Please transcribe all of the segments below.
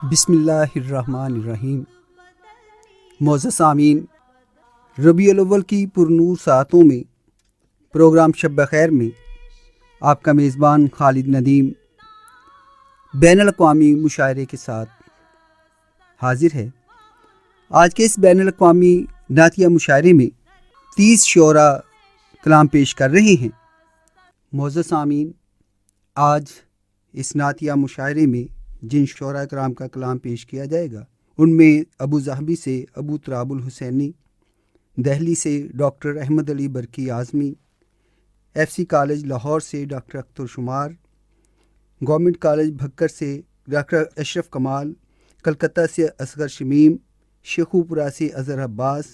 بسم اللہ الرحمن الرحیم۔ معزز سامعین، ربیع الاول کی پرنور ساعتوں میں پروگرام شب بخیر میں آپ کا میزبان خالد ندیم بین الاقوامی مشاعرے کے ساتھ حاضر ہے۔ آج کے اس بین الاقوامی نعتیہ مشاعرے میں 30 شعراء کلام پیش کر رہے ہیں۔ معزز سامعین، آج اس نعتیہ مشاعرے میں جن شعراء کرام کا کلام پیش کیا جائے گا ان میں ابو ظہبی سے ابو تراب الحسینی، دہلی سے doctor Ahmad Ali Burki Azmi, F C college Lahore سے ڈاکٹر اختر شمار، گورنمنٹ کالج بھکر سے ڈاکٹر اشرف کمال، کلکتہ سے اصغر شمیم، شیخوپورہ سے اظہر عباس،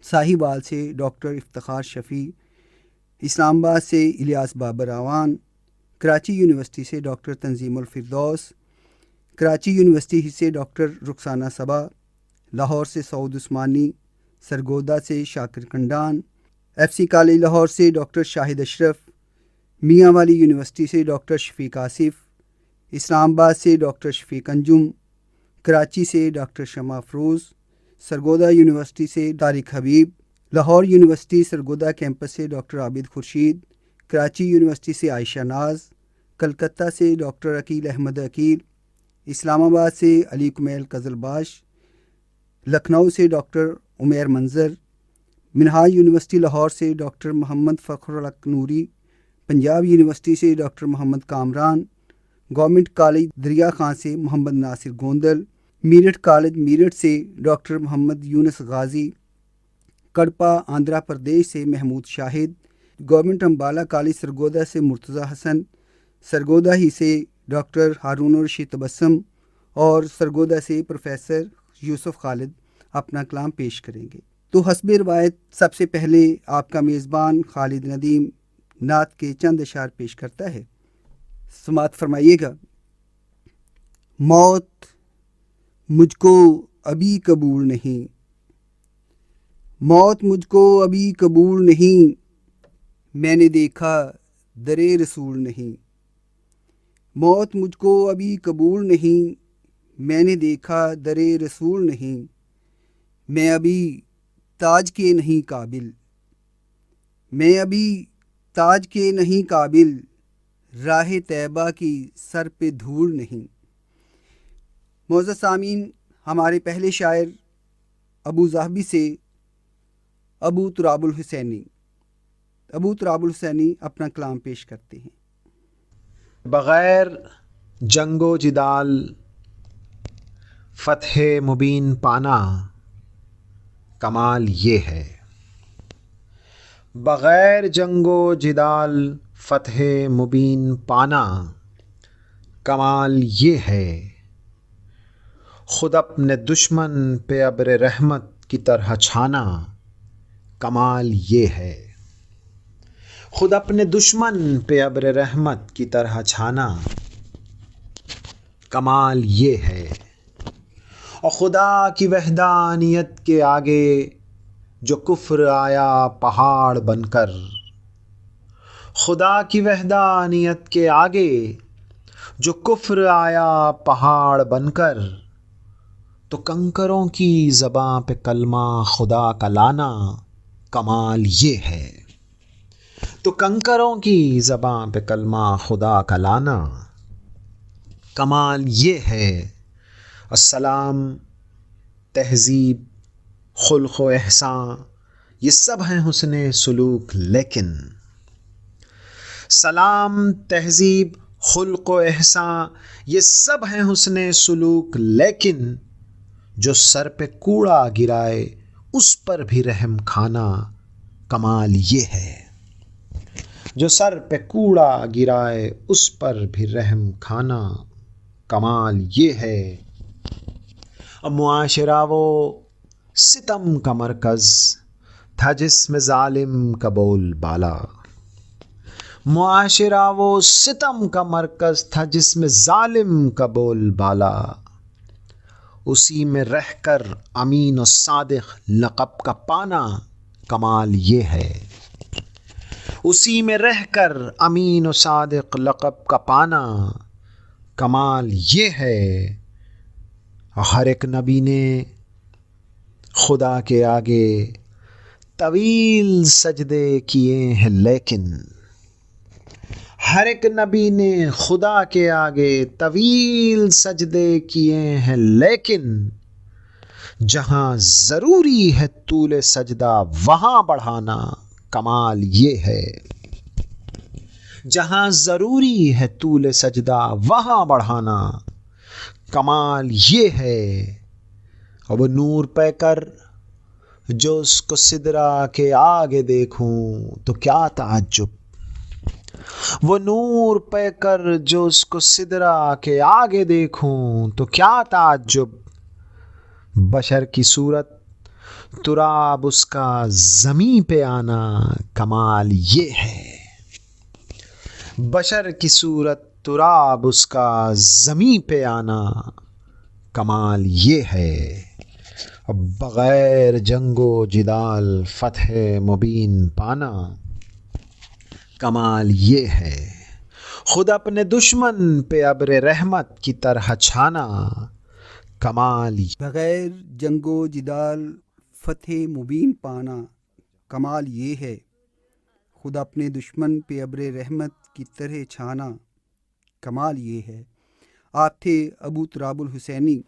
ساہیوال سے ڈاکٹر افتخار شفیع، اسلام آباد سے الیاس بابر اعوان، کراچی یونیورسٹی سے ڈاکٹر تنظیم الفردوس، کراچی یونیورسٹی سے ڈاکٹر رخسانہ صبا، لاہور سے سعود عثمانی، سرگودا سے شاکر کنڈان، ایف سی کالج لاہور سے ڈاکٹر شاہد اشرف، میاں والی یونیورسٹی سے ڈاکٹر شفیق آصف، اسلام آباد سے ڈاکٹر شفیق انجم، کراچی سے ڈاکٹر شمع افروز، سرگودا یونیورسٹی سے طارق حبیب، لاہور یونیورسٹی سرگودا کیمپس سے ڈاکٹر عابد خورشید، کراچی یونیورسٹی سے عائشہ ناز، کلکتہ سے ڈاکٹر عقیل احمد عقیل، اسلام آباد سے علی کمیل قزلباش، لکھنؤ سے ڈاکٹر عمیر منظر، منہاج یونیورسٹی لاہور سے ڈاکٹر محمد فخر الحق نوری، پنجاب یونیورسٹی سے ڈاکٹر محمد کامران، گورنمنٹ کالج دریا خان سے محمد ناصر گوندل، میرٹھ کالج میرٹھ سے ڈاکٹر محمد یونس غازی، کڑپا آندھرا پردیش سے محمود شاہد، گورنمنٹ امبالہ کالج سرگودا سے مرتضی حسن، سرگودا ہی سے ڈاکٹر ہارون الرشید تبسم اور سرگودا سے پروفیسر یوسف خالد اپنا کلام پیش کریں گے۔ تو حسب روایت سب سے پہلے آپ کا میزبان خالد ندیم نعت کے چند اشعار پیش کرتا ہے، سماعت فرمائیے گا۔ موت مجھ کو ابھی قبول نہیں، موت مجھ کو ابھی قبول نہیں، میں نے دیکھا در رسول نہیں، موت مجھ کو ابھی قبول نہیں، میں نے دیکھا در رسول نہیں، میں ابھی تاج کے نہیں قابل، میں ابھی تاج کے نہیں قابل، راہ طیبہ کی سر پہ دھول نہیں۔ معزز سامعین، ہمارے پہلے شاعر ابو ظہبی سے ابو تراب الحسینی اپنا کلام پیش کرتے ہیں۔ بغیر جنگ و جدال فتح مبین پانا کمال یہ ہے، بغیر جنگ و جدال فتح مبین پانا کمال یہ ہے، خود اپنے دشمن پہ ابر رحمت کی طرح چھانا کمال یہ ہے، خود اپنے دشمن پہ ابر رحمت کی طرح چھانا کمال یہ ہے، اور خدا کی وحدانیت کے آگے جو کفر آیا پہاڑ بن کر، خدا کی وحدانیت کے آگے جو کفر آیا پہاڑ بن کر، تو کنکروں کی زباں پہ کلمہ خدا کا لانا کمال یہ ہے، تو کنکروں کی زباں پہ کلمہ خدا کا لانا کمال یہ ہے۔ السلام، تہذیب، خلق و احسان یہ سب ہیں حسن سلوک، لیکن سلام، تہذیب، خلق و احسان یہ سب ہیں حسن سلوک، لیکن جو سر پہ کوڑا گرائے اس پر بھی رحم کھانا کمال یہ ہے، جو سر پہ کوڑا گرائے اس پر بھی رحم کھانا کمال یہ ہے۔ اور معاشرہ وہ ستم کا مرکز تھا جس میں ظالم کا بول بالا، معاشرہ وہ ستم کا مرکز تھا جس میں ظالم کا بول بالا، اسی میں رہ کر امین و صادق لقب کا پانا کمال یہ ہے، اسی میں رہ کر امین و صادق لقب کا پانا کمال یہ ہے، ہر ایک نبی نے خدا کے آگے طویل سجدے کیے ہیں، لیکن ہر ایک نبی نے خدا کے آگے طویل سجدے کیے ہیں، لیکن جہاں ضروری ہے طول سجدہ وہاں بڑھانا کمال یہ ہے. جہاں ضروری ہے طول سجدہ وہاں بڑھانا کمال یہ ہے. اب نور پہ کر جو اس کو سدرا کے آگے دیکھوں تو کیا تعجب، وہ نور پہ کر جو اس کو سدرا کے آگے دیکھوں تو کیا تعجب. بشر کی صورت تراب اس کا زمیں پہ آنا کمال یہ ہے. بشر کی صورت تراب اس کا زمیں پہ آنا کمال یہ ہے. اب بغیر جنگ و جدال فتح مبین پانا کمال یہ ہے. خود اپنے دشمن پہ ابر رحمت کی طرح چھانا کمال. بغیر جنگ و جدال فتح مبین پانا کمال یہ ہے. خود اپنے دشمن پہ ابر رحمت کی طرح چھانا کمال یہ ہے. آپ تھے ابو تراب الحسینی.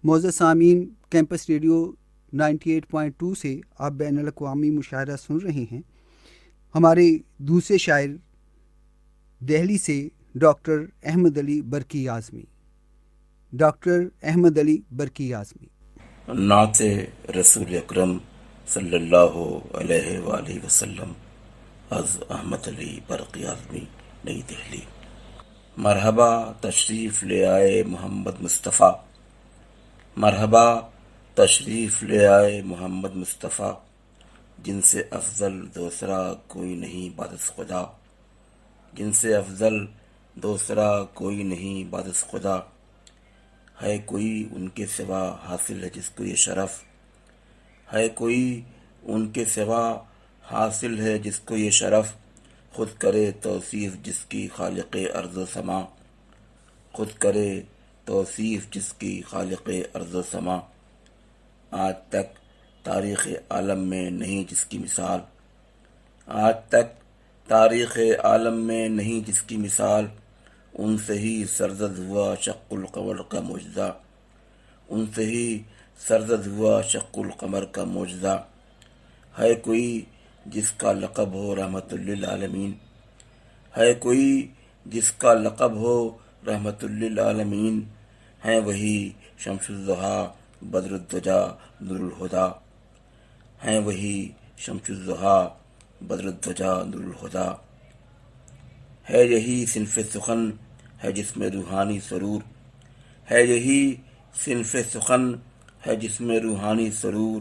معزز سامعین، کیمپس ریڈیو 98.2 سے آپ بین الاقوامی مشاعرہ سن رہے ہیں. ہمارے دوسرے شاعر دہلی سے ڈاکٹر احمد علی برقی اعظمی. ڈاکٹر احمد علی برقی اعظمی. نعت رسول اکرم صلی اللہ علیہ وآلہ وسلم از احمد علی برقی اعظمی، نئی دہلی. مرحبا تشریف لے آئے محمد مصطفیٰ، مرحبا تشریف لے آئے محمد مصطفیٰ، جن سے افضل دوسرا کوئی نہیں بعد از خدا، جن سے افضل دوسرا کوئی نہیں بعد از خدا. ہے کوئی ان کے سوا حاصل ہے جس کو یہ شرف، ہے کوئی ان کے سوا حاصل ہے جس کو یہ شرف. خود کرے توصیف جس کی خالق ارض و سما، خود کرے توصیف جس کی خالق ارض و سما. آج تک تاریخ عالم میں نہیں جس کی مثال، آج تک تاریخ عالم میں نہیں جس کی مثال. ان سے ہی سرزد ہوا شق القمر کا معجزہ، ان سے ہی سرزد ہوا شق القمر کا معجزہ. ہے کوئی جس کا لقب ہو رحمت للعالمین، ہے کوئی جس کا لقب ہو رحمت للعالمین. ہیں وہی شمس الضحیٰ بدر الدجا نور الہدیٰ، ہیں وہی شمس الضحیٰ بدر الدجا نور الہدیٰ. ہے یہی صنف سخن ہے جس میں روحانی سرور، ہے یہی صنف سخن ہے جس میں روحانی سرور.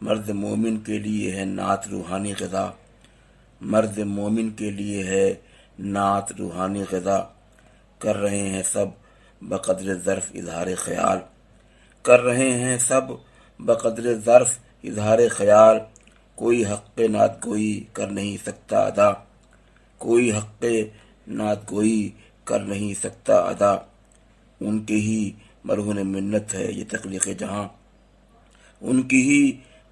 مرد مومن کے لیے ہے نعت روحانی غذا، مرد مومن کے لیے ہے نعت روحانی غذا. کر رہے ہیں سب بقدر ظرف اظہار خیال، کر رہے ہیں سب بقدر ظرف اظہار خیال. کوئی حق نعت گوئی کر نہیں سکتا ادا، کوئی حق نعت گوئی کر نہیں سکتا ادا. ان کی ہی مرہون منت ہے یہ تخلیق جہاں، ان کی ہی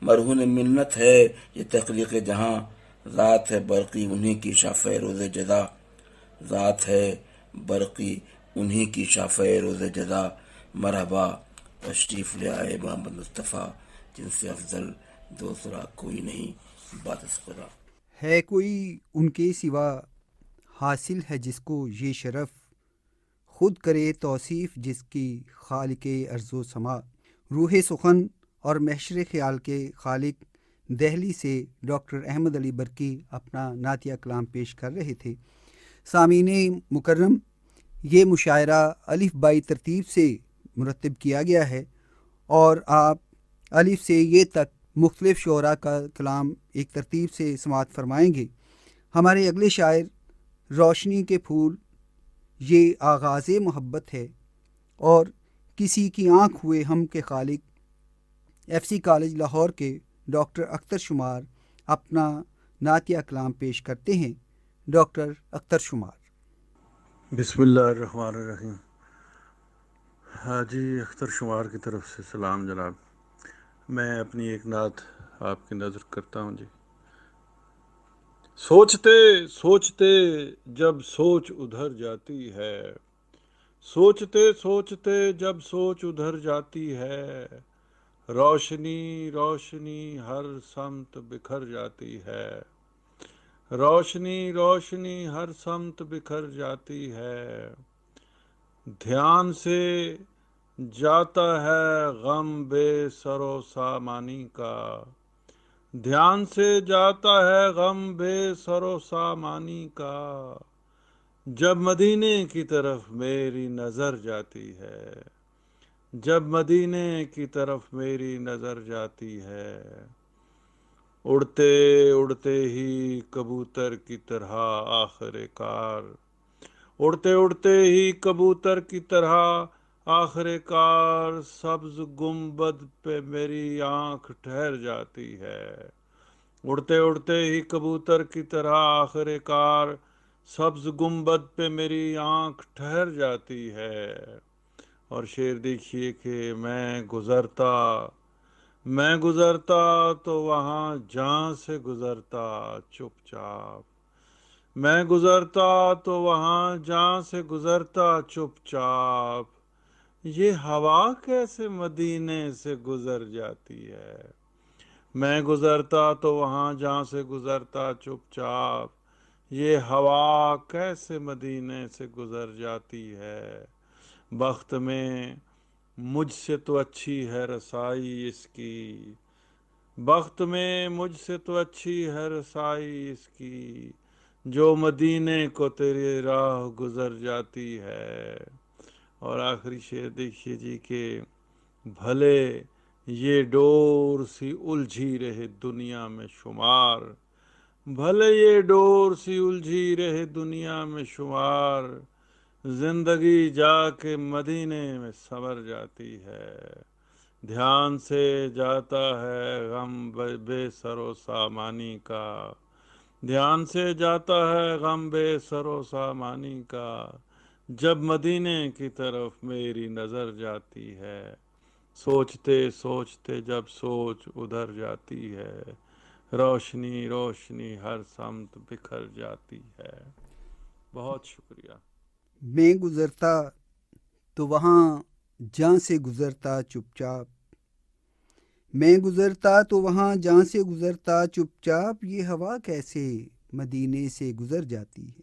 مرہون منت ہے یہ تخلیق جہاں. ذات ہے برقی انہی کی شافع روز جزا، ذات ہے برقی انہی کی شافع روز جزا. مرحبا تشریف لے آئے محمد مصطفیٰ، جن سے افضل دوسرا کوئی نہیں بعد از خدا. ہے کوئی ان کے سوا حاصل ہے جس کو یہ شرف، خود کرے توصیف جس کی خالق ارض و سما. روح سخن اور محشر خیال کے خالق دہلی سے ڈاکٹر احمد علی برقی اپنا نعتیہ کلام پیش کر رہے تھے. سامعین مکرم، یہ مشاعرہ الف بائی ترتیب سے مرتب کیا گیا ہے اور آپ الف سے یہ تک مختلف شعراء کا کلام ایک ترتیب سے سماعت فرمائیں گے. ہمارے اگلے شاعر روشنی کے پھول، یہ آغاز محبت ہے اور کسی کی آنکھ ہوئے ہم کے خالق ایف سی کالج لاہور کے ڈاکٹر اختر شمار اپنا نعتیہ کلام پیش کرتے ہیں. ڈاکٹر اختر شمار. بسم اللہ الرحمن الرحیم. حاجی اختر شمار کی طرف سے سلام جناب. میں اپنی ایک نعت آپ کی نظر کرتا ہوں جی. سوچتے سوچتے جب سوچ ادھر جاتی ہے، سوچتے سوچتے جب سوچ ادھر جاتی ہے، روشنی روشنی ہر سمت بکھر جاتی ہے، روشنی روشنی ہر سمت بکھر جاتی ہے، دھیان سے جاتا ہے غم بے سر و سامانی کا، دھیان سے جاتا ہے غم بے سر و سامانی کا، جب مدینے کی طرف میری نظر جاتی ہے، جب مدینے کی طرف میری نظر جاتی ہے، اڑتے اڑتے ہی کبوتر کی طرح آخر کار، اڑتے اڑتے ہی کبوتر کی طرح آخر کار سبز گنبد پہ میری آنکھ ٹھہر جاتی ہے، اڑتے اڑتے ہی کبوتر کی طرح آخر کار سبز گنبد پہ میری آنکھ ٹھہر جاتی ہے. اور شعر دیکھیے کہ میں گزرتا تو وہاں جہاں سے گزرتا چپ چاپ، میں گزرتا تو وہاں جہاں سے گزرتا چپ چاپ، یہ ہوا کیسے مدینے سے گزر جاتی ہے، میں گزرتا تو وہاں جہاں سے گزرتا چپ چاپ، یہ ہوا کیسے مدینے سے گزر جاتی ہے، بخت میں مجھ سے تو اچھی ہے رسائی اس کی، بخت میں مجھ سے تو اچھی ہے رسائی اس کی، جو مدینے کو تیرے راہ گزر جاتی ہے. اور آخری شعر دیکھیے جی کہ بھلے یہ ڈور سی الجھی رہے دنیا میں شمار، بھلے یہ ڈور سی الجھی رہے دنیا میں شمار، زندگی جا کے مدینے میں سنور جاتی ہے، دھیان سے جاتا ہے غم بے سر و سامانی کا، دھیان سے جاتا ہے غم بے سر و سامانی کا، جب مدینے کی طرف میری نظر جاتی ہے، سوچتے سوچتے جب سوچ ادھر جاتی ہے، روشنی روشنی ہر سمت بکھر جاتی ہے. بہت شکریہ. میں گزرتا تو وہاں جہاں سے گزرتا چپ چاپ، میں گزرتا تو وہاں جہاں سے گزرتا چپ چاپ، یہ ہوا کیسے مدینے سے گزر جاتی ہے.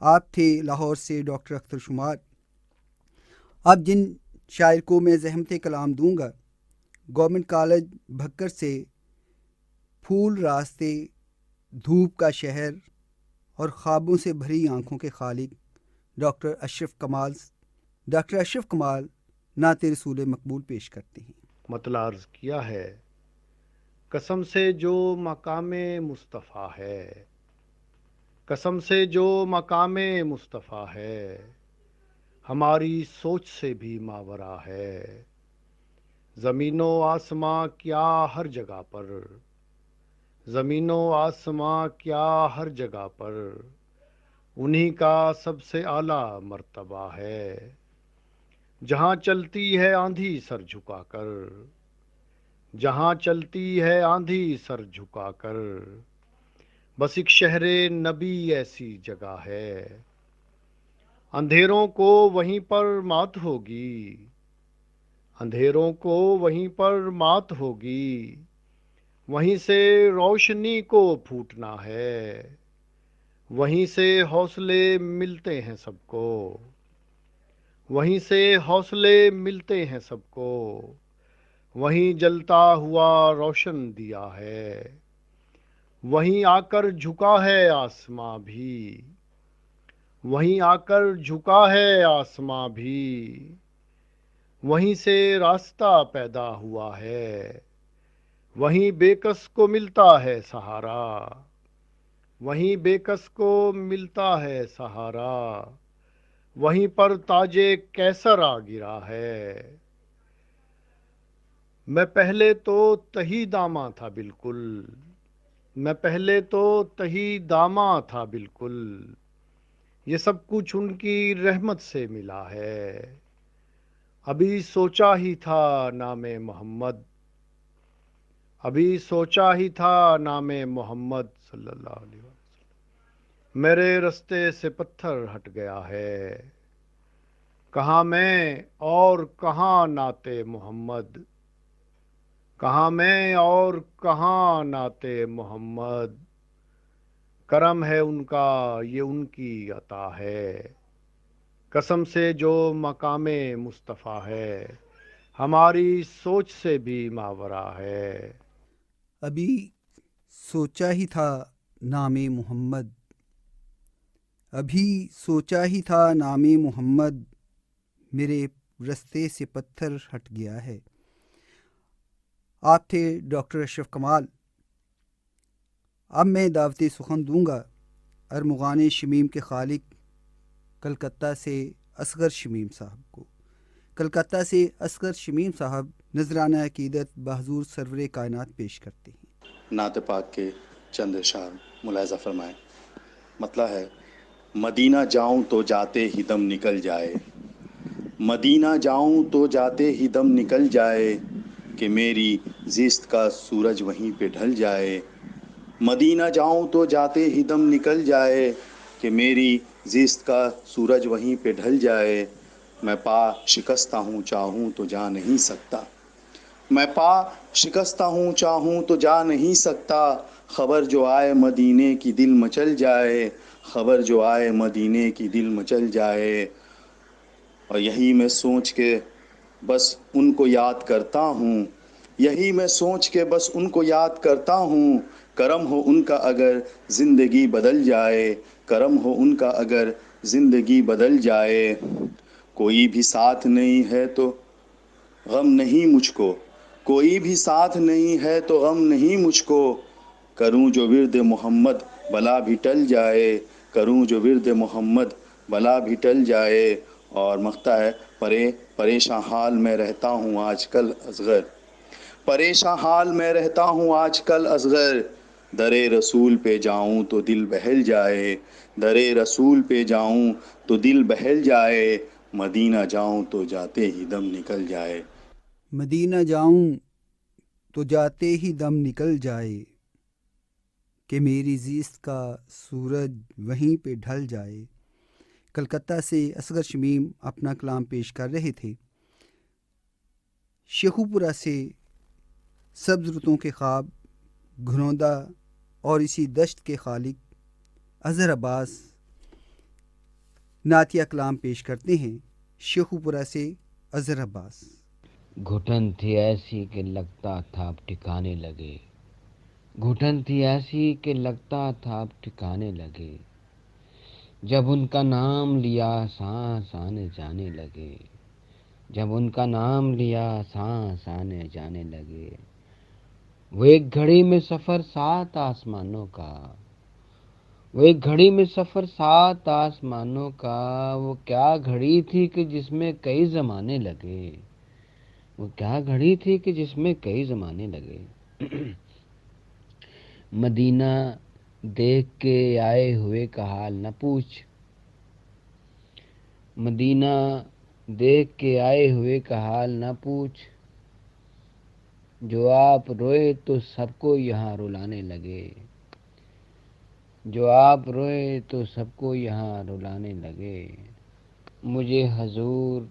آپ تھے لاہور سے ڈاکٹر اختر شمار. اب جن شاعر کو میں زحمت کلام دوں گا، گورنمنٹ کالج بھکر سے پھول راستے، دھوپ کا شہر اور خوابوں سے بھری آنکھوں کے خالق ڈاکٹر اشرف کمال نعت رسول مقبول پیش کرتے ہیں. مطلع عرض کیا ہے، قسم سے جو مقام مصطفیٰ ہے، قسم سے جو مقام مصطفیٰ ہے، ہماری سوچ سے بھی ماورا ہے، زمین و آسماں کیا ہر جگہ پر، زمین و آسماں کیا ہر جگہ پر، انہی کا سب سے اعلیٰ مرتبہ ہے، جہاں چلتی ہے آندھی سر جھکا کر، جہاں چلتی ہے آندھی سر جھکا کر، بس ایک شہر نبی ایسی جگہ ہے، اندھیروں کو وہیں پر مات ہوگی، اندھیروں کو وہیں پر مات ہوگی، وہیں سے روشنی کو پھوٹنا ہے، وہیں سے حوصلے ملتے ہیں سب کو، وہیں سے حوصلے ملتے ہیں سب کو، وہیں جلتا ہوا روشن دیا ہے، وہیں آ کر جھکا ہے آسماں بھی، وہیں آ کر جھکا ہے آسماں بھی، وہیں سے راستہ پیدا ہوا ہے، وہیں بے کس کو ملتا ہے سہارا، وہیں بے کس کو ملتا ہے سہارا، وہیں پر تاج کیسر آ گرا ہے، میں پہلے تو تہی داماں تھا بالکل، میں پہلے تو تہی داماں تھا بالکل، یہ سب کچھ ان کی رحمت سے ملا ہے، ابھی سوچا ہی تھا نام محمد، ابھی سوچا ہی تھا نام محمد صلی اللہ علیہ وسلم، میرے رستے سے پتھر ہٹ گیا ہے، کہاں میں اور کہاں نعت محمد، کہاں میں اور کہاں نعت محمد، کرم ہے ان کا یہ ان کی عطا ہے، قسم سے جو مقام مصطفیٰ ہے، ہماری سوچ سے بھی ماورا ہے۔ ابھی سوچا ہی تھا نام محمد، ابھی سوچا ہی تھا نام محمد، میرے رستے سے پتھر ہٹ گیا ہے۔ آپ تھے ڈاکٹر اشرف کمال۔ اب میں دعوت سخن دوں گا ارمغان شمیم کے خالق کلکتہ سے اصغر شمیم صاحب کو۔ کلکتہ سے اصغر شمیم صاحب نذرانہ عقیدت بحضور سرور کائنات پیش کرتے ہیں۔ نعت پاک کے چند اشعار ملاحظہ فرمائیں۔ مطلب ہے: مدینہ جاؤں تو جاتے ہی دم نکل جائے، مدینہ جاؤں تو جاتے ہی دم نکل جائے، کہ میری زیست کا سورج وہیں پہ ڈھل جائے، مدینہ جاؤں تو جاتے ہی دم نکل جائے، کہ میری زیست کا سورج وہیں پہ ڈھل جائے، میں پا شکستہ ہوں چاہوں تو جا نہیں سکتا، میں پا شکستہ ہوں چاہوں تو جا نہیں سکتا، خبر جو آئے مدینے کی دل مچل جائے، خبر جو آئے مدینے کی دل مچل جائے، اور یہی میں سوچ کے بس ان کو یاد کرتا ہوں، یہی میں سوچ کے بس ان کو یاد کرتا ہوں، کرم ہو ان کا اگر زندگی بدل جائے، کرم ہو ان کا اگر زندگی بدل جائے، کوئی بھی ساتھ نہیں ہے تو غم نہیں مجھ کو، کوئی بھی ساتھ نہیں ہے تو غم نہیں مجھ کو، کروں جو ورد محمد بلا بھی ٹل جائے، کروں جو ورد محمد بلا بھی ٹل جائے، اور مقطع ہے: پریشاں حال میں رہتا ہوں آج کل اصغر، پریشاں حال میں رہتا ہوں آج کل اصغر، درے رسول پہ جاؤں تو دل بہل جائے، درے رسول پہ جاؤں تو دل بہل جائے، مدینہ جاؤں تو جاتے ہی دم نکل جائے۔ مدینہ جاؤں تو جاتے ہی دم نکل جائے، کہ میری زیست کا سورج وہیں پہ ڈھل جائے۔ کلکتہ سے اصغر شمیم اپنا کلام پیش کر رہے تھے۔ شیخو پورہ سے سبز رتوں کے خواب، گھروندہ اور اسی دشت کے خالق اظہر عباس نعتیہ کلام پیش کرتے ہیں۔ شیخو پورہ سے اظہر عباس۔ گھٹن تھی ایسی کہ لگتا تھا اب ٹھکانے لگے، گھٹن تھی ایسی کہ لگتا تھا اب ٹھکانے لگے، جب ان کا نام لیا سانس آنے جانے لگے، جب ان کا نام لیا سانس آنے جانے لگے، وہ ایک گھڑی میں سفر 7 آسمانوں کا، وہ ایک گھڑی میں سفر 7 آسمانوں کا، وہ کیا گھڑی تھی کہ جس میں کئی زمانے لگے، وہ کیا گھڑی تھی کہ جس میں کئی زمانے لگے۔ مدینہ دیکھ کے آئے ہوئے کا حال نہ پوچھ، مدینہ دیکھ کے آئے ہوئے کا حال نہ پوچھ، جو آپ روئے تو سب کو یہاں رلانے لگے، جو آپ روئے تو سب کو یہاں رلانے لگے، مجھے حضور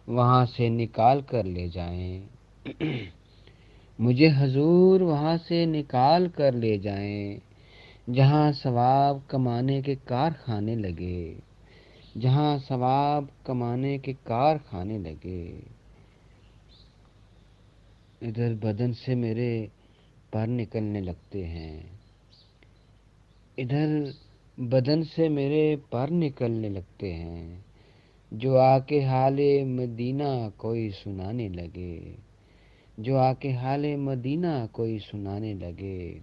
وہاں سے نکال کر لے جائیں، مجھے حضور وہاں سے نکال کر لے جائیں، جہاں ثواب کمانے کے کارخانے لگے، جہاں ثواب کمانے کے کارخانے لگے۔ ادھر بدن سے میرے پر نکلنے لگتے ہیں، ادھر بدن سے میرے پر نکلنے لگتے ہیں، جو آ کے حال مدینہ کوئی سنانے لگے، جو آ کے حال مدینہ کوئی سنانے لگے،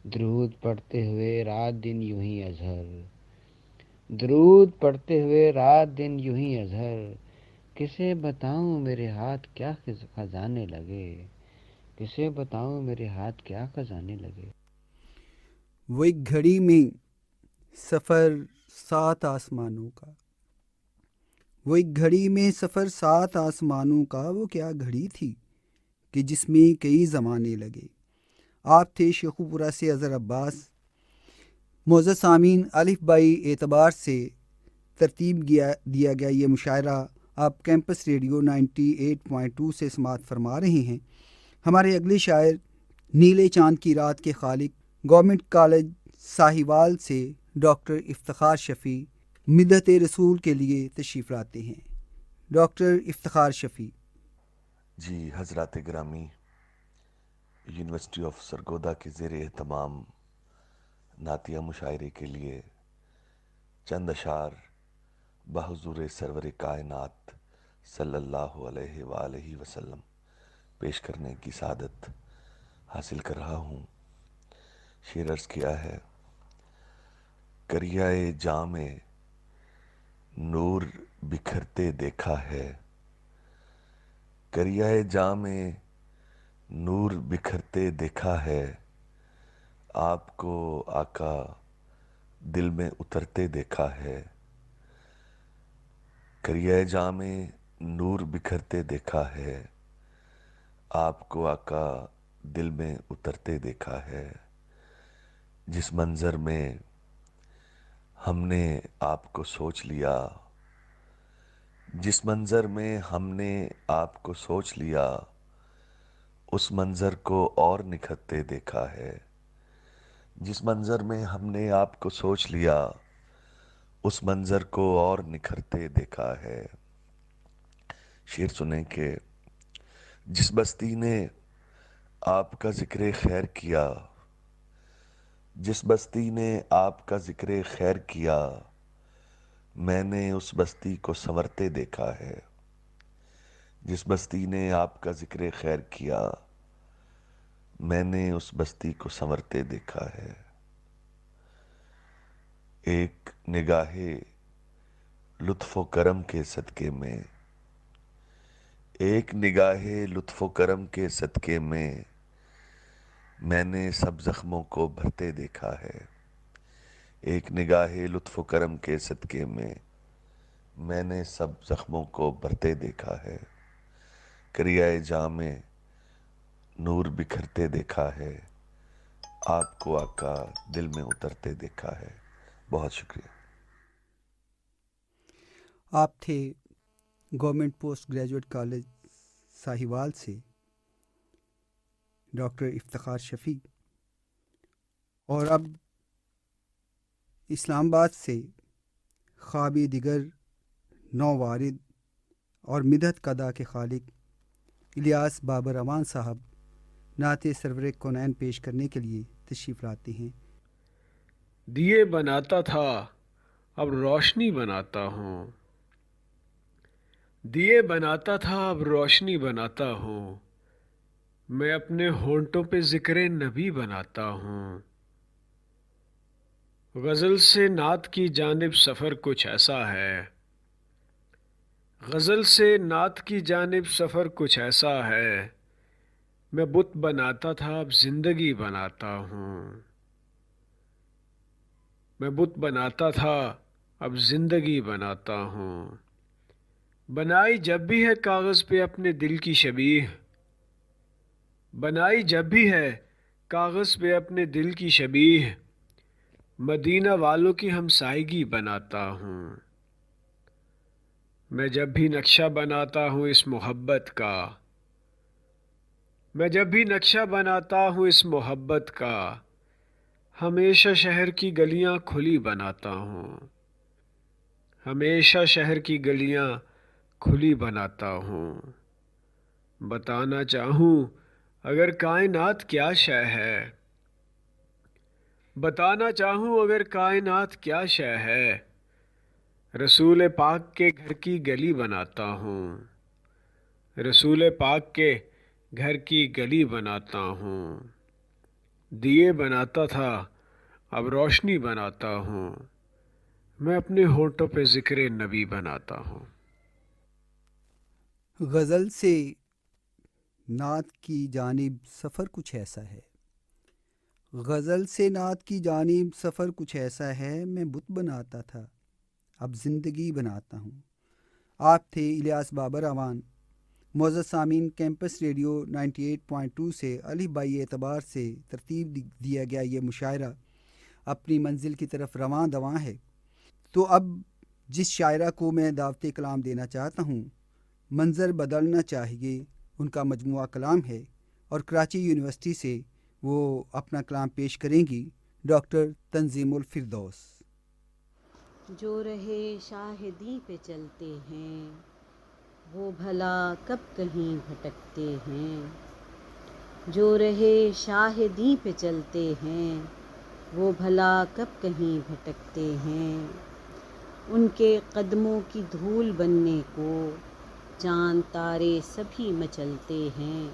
درود پڑھتے ہوئے رات دن یوں ہی اظہر، درود پڑھتے ہوئے رات دن یوں ہی اظہر، کسے بتاؤں میرے ہاتھ کیا خزانے لگے، کسے بتاؤں میرے ہاتھ کیا خزانے لگے۔ وہ ایک گھڑی میں سفر 7 آسمانوں کا، وہ ایک گھڑی میں سفر 7 آسمانوں کا، وہ کیا گھڑی تھی کہ جس میں کئی زمانے لگے۔ آپ تھے شیخو پورہ سے اظہر عباس۔ معزز سامعین، الف بائی اعتبار سے ترتیب دیا گیا یہ مشاعرہ آپ کیمپس ریڈیو 98.2 سے سماعت فرما رہے ہیں۔ ہمارے اگلے شاعر نیلے چاند کی رات کے خالق گورنمنٹ کالج ساہیوال سے ڈاکٹر افتخار شفیع مدحت رسول کے لیے تشریف لاتے ہیں۔ ڈاکٹر افتخار شفیع۔ جی حضرات گرامی، یونیورسٹی آف سرگودا کے زیر اہتمام نعتیہ مشاعرے کے لیے چند اشعار بحضور سرور کائنات صلی اللہ علیہ وآلہ وسلم پیش کرنے کی سعادت حاصل کر رہا ہوں۔ شعر عرض کیا ہے: کریائے جام نور بکھرتے دیکھا ہے، کریائے جام نور بکھرتے دیکھا ہے، آپ کو آقا دل میں اترتے دیکھا ہے، کریائے جام نور بکھرتے دیکھا ہے، آپ کو آقا دل میں اترتے دیکھا ہے، جس منظر میں ہم نے آپ کو سوچ لیا، جس منظر میں ہم نے آپ کو سوچ لیا، اس منظر کو اور نکھرتے دیکھا ہے، جس منظر میں ہم نے آپ کو سوچ لیا، اس منظر کو اور نکھرتے دیکھا ہے۔ شعر سنیں کہ جس بستی نے آپ کا ذکر خیر کیا، جس بستی نے آپ کا ذکر خیر کیا، میں نے اس بستی کو سنورتے دیکھا ہے، جس بستی نے آپ کا ذکر خیر کیا، میں نے اس بستی کو سنورتے دیکھا ہے۔ ایک نگاہ لطف و کرم کے صدقے میں، ایک نگاہ لطف و کرم کے صدقے میں نے سب زخموں کو بھرتے دیکھا ہے، ایک نگاہ لطف و کرم کے صدقے میں نے سب زخموں کو بھرتے دیکھا ہے، کریائے جام نور بکھرتے دیکھا ہے، آپ کو آقا دل میں اترتے دیکھا ہے۔ بہت شکریہ۔ آپ تھے government post graduate college Sahiwal سے ڈاکٹر افتخار شفیع، اور اب اسلام آباد سے خواب دیگر نو وارد اور مدحت قدا کے خالق الیاس بابر امان صاحب نعت سرور کونین پیش کرنے کے لیے تشریف لاتے ہیں۔ دیے بناتا تھا اب روشنی بناتا ہوں، دیے بناتا تھا اب روشنی بناتا ہوں، میں اپنے ہونٹوں پہ ذکر نبی بناتا ہوں، غزل سے نعت کی جانب سفر کچھ ایسا ہے، غزل سے نعت کی جانب سفر کچھ ایسا ہے، میں بت بناتا تھا اب زندگی بناتا ہوں، میں بت بناتا تھا اب زندگی بناتا ہوں، بنائی جب بھی ہے کاغذ پہ اپنے دل کی شبیہ، بنائی جب بھی ہے کاغذ پہ اپنے دل کی شبیہ، مدینہ والوں کی ہمسائیگی بناتا ہوں، میں جب بھی نقشہ بناتا ہوں اس محبت کا، میں جب بھی نقشہ بناتا ہوں اس محبت کا، ہمیشہ شہر کی گلیاں کھلی بناتا ہوں، ہمیشہ شہر کی گلیاں کھلی بناتا ہوں، بتانا چاہوں اگر کائنات کیا شے ہے، بتانا چاہوں اگر کائنات کیا شے ہے، رسول پاک کے گھر کی گلی بناتا ہوں، رسول پاک کے گھر کی گلی بناتا ہوں، دیے بناتا تھا اب روشنی بناتا ہوں، میں اپنے ہونٹوں پہ ذکر نبی بناتا ہوں۔ غزل سے نعت کی جانب سفر کچھ ایسا ہے، غزل سے نعت کی جانب سفر کچھ ایسا ہے، میں بت بناتا تھا اب زندگی بناتا ہوں، آپ تھے الیاس بابر امان۔ معزز سامعین، کیمپس ریڈیو 98.2 سے الف بائی اعتبار سے ترتیب دیا گیا یہ مشاعرہ اپنی منزل کی طرف رواں دواں ہے۔ تو اب جس شاعرہ کو میں دعوت کلام دینا چاہتا ہوں، منظر بدلنا چاہیے ان کا مجموعہ کلام ہے، اور کراچی یونیورسٹی سے وہ اپنا کلام پیش کریں گی ڈاکٹر تنظیم الفردوس۔ جو رہے شاہدی پہ چلتے ہیں وہ بھلا کب کہیں بھٹکتے ہیں، جو رہے شاہدی پہ چلتے ہیں وہ بھلا کب کہیں بھٹکتے ہیں، ان کے قدموں کی دھول بننے کو چاند تارے سبھی مچلتے ہیں،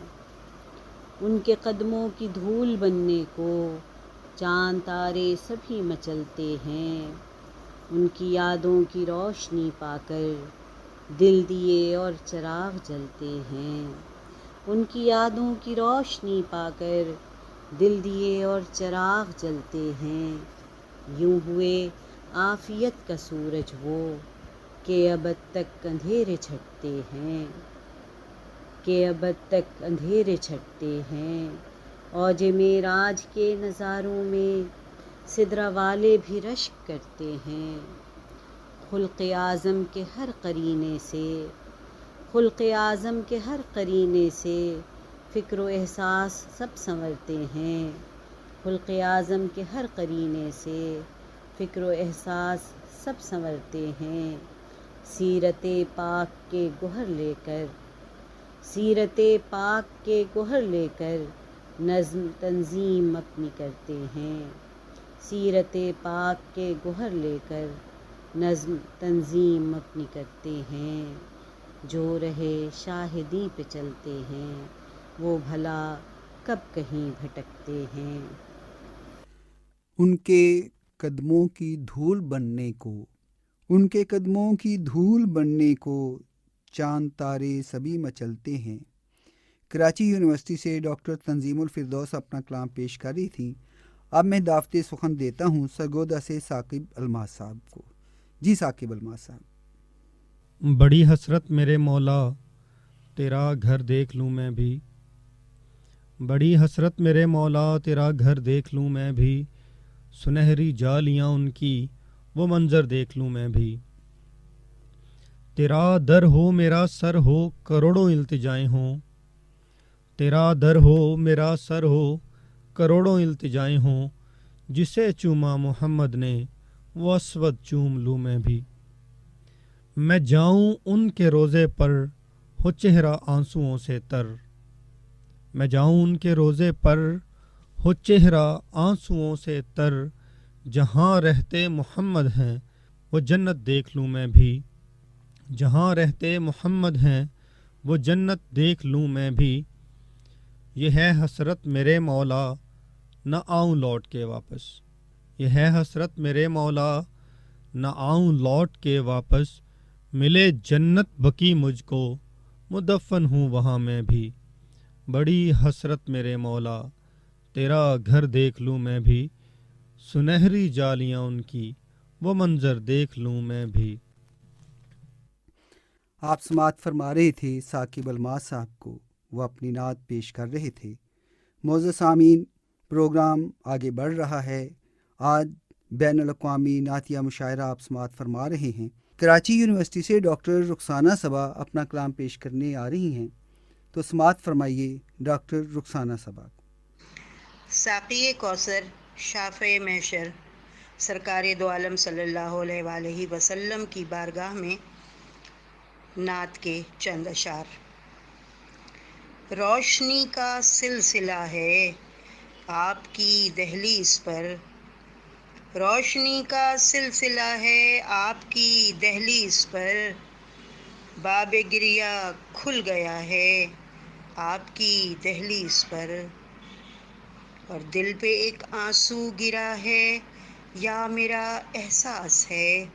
ان کے قدموں کی دھول بننے کو چاند تارے سبھی مچلتے ہیں، ان کی یادوں کی روشنی پا کر دل دیے اور چراغ جلتے ہیں، ان کی یادوں کی روشنی پا کر دل دیے اور چراغ جلتے ہیں، یوں ہوئے عافیت کا سورج وہ کہ ابد تک اندھیرے چھٹتے ہیں، کہ ابد تک اندھیرے چھٹتے ہیں، اوج معراج کے نظاروں میں سدرہ والے بھی رشک کرتے ہیں، خلق اعظم کے ہر قرینے سے، خلق اعظم کے ہر قرینے سے فکر و احساس سب سنورتے ہیں، خلق اعظم کے ہر قرینے سے فکر و احساس سب سنورتے ہیں، سیرت پاک کے گوہر لے کر، سیرت پاک کے گوہر لے کر نظم تنظیم اپنی کرتے ہیں، سیرت پاک کے گوہر لے کر نظم تنظیم اپنی کرتے ہیں، جو رہے شاہدی پہ چلتے ہیں وہ بھلا کب کہیں بھٹکتے ہیں۔ ان کے قدموں کی دھول بننے کو، ان کے قدموں کی دھول بننے کو چاند تارے سبھی مچلتے ہیں۔ کراچی یونیورسٹی سے ڈاکٹر تنظیم الفردوس اپنا کلام پیش کر رہی تھیں۔ اب میں دعوت سخن دیتا ہوں سرگودا سے ثاقب الماس صاحب کو۔ جی ثاقب الماس صاحب۔ بڑی حسرت میرے مولا تیرا گھر دیکھ لوں میں بھی، بڑی حسرت میرے مولا تیرا گھر دیکھ لوں میں بھی، سنہری جالیاں ان کی وہ منظر دیکھ لوں میں بھی، تیرا در ہو میرا سر ہو کروڑوں التجائیں ہوں، تیرا در ہو میرا سر ہو کروڑوں التجائیں ہوں، جسے چوما محمد نے وہ اسود چوم لوں میں بھی، میں جاؤں ان کے روزے پر ہو چہرہ آنسوؤں سے تر، میں جاؤں ان کے روزے پر ہو چہرہ آنسوؤں سے تر، جہاں رہتے محمد ہیں وہ جنت دیکھ لوں میں بھی، جہاں رہتے محمد ہیں وہ جنت دیکھ لوں میں بھی، یہ ہے حسرت میرے مولا نہ آؤں لوٹ کے واپس، یہ ہے حسرت میرے مولا نہ آؤں لوٹ کے واپس، ملے جنت بقی مجھ کو مدفن ہوں وہاں میں بھی، بڑی حسرت میرے مولا تیرا گھر دیکھ لوں میں بھی، سنہری جالیاں ان کی وہ منظر دیکھ لوں میں بھی۔ آپ سماعت فرما رہے تھے ثاقب الماس صاحب کو، وہ اپنی نعت پیش کر رہے تھے۔ معزز سامعین، پروگرام آگے بڑھ رہا ہے۔ آج بین الاقوامی نعتیہ مشاعرہ آپ سماعت فرما رہے ہیں۔ کراچی یونیورسٹی سے ڈاکٹر رخسانہ صبا اپنا کلام پیش کرنے آ رہی ہیں، تو سماعت فرمائیے ڈاکٹر رخسانہ صبا کو۔ ساقی کوثر، شافع محشر، سرکار دو عالم صلی اللہ علیہ وآلہ وسلم کی بارگاہ میں نعت کے چند اشعار۔ روشنی کا سلسلہ ہے آپ کی دہلیز پر، روشنی کا سلسلہ ہے آپ کی دہلیز پر، باب گریہ کھل گیا ہے آپ کی دہلیز پر، اور دل پہ ایک آنسو گرا ہے یا میرا احساس ہے،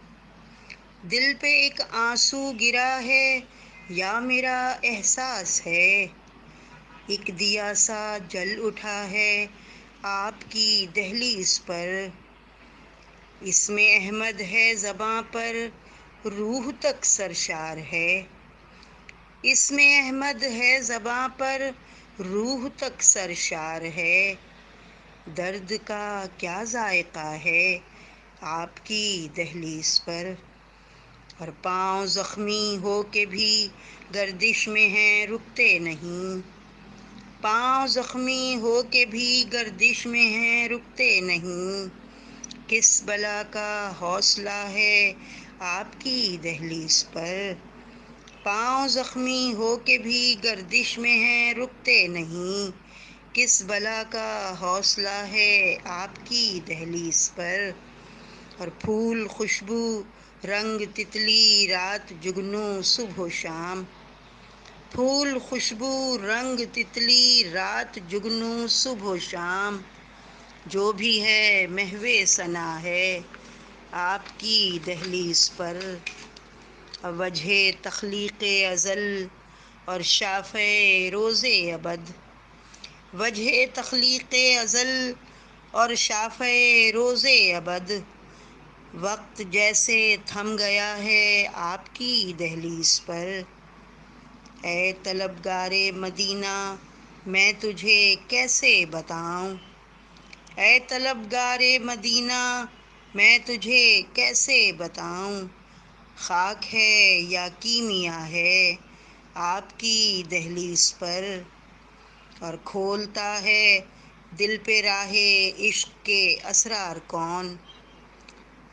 دل پہ ایک آنسو گرا ہے یا میرا احساس ہے، ایک دیا سا جل اٹھا ہے آپ کی دہلیز پر، اس میں احمد ہے زباں پر، روح تک سرشار ہے، اس میں احمد ہے زباں پر روح تک سرشار ہے، درد کا کیا ذائقہ ہے آپ کی دہلیز پر، اور پاؤں زخمی ہو کے بھی گردش میں ہیں رکتے نہیں، پاؤں زخمی ہو کے بھی گردش میں ہیں رکتے نہیں، کس بلا کا حوصلہ ہے آپ کی دہلیز پر، پاؤں زخمی ہو کے بھی گردش میں ہیں رکتے نہیں، کس بلا کا حوصلہ ہے آپ کی دہلیز پر، اور پھول خوشبو رنگ تتلی رات جگنو صبح و شام، پھول خوشبو رنگ تتلی رات جگنو صبح و شام، جو بھی ہے محو ثنا ہے آپ کی دہلیز پر، وجہ تخلیق ازل اور شافع روز ابد، وجہ تخلیق ازل اور شافع روز ابد، وقت جیسے تھم گیا ہے آپ کی دہلیز پر، اے طلبگار مدینہ میں تجھے کیسے بتاؤں، اے طلبگار مدینہ میں تجھے کیسے بتاؤں، خاک ہے یا کیمیا ہے آپ کی دہلیز پر، اور کھولتا ہے دل پہ راہ عشق کے اسرار کون،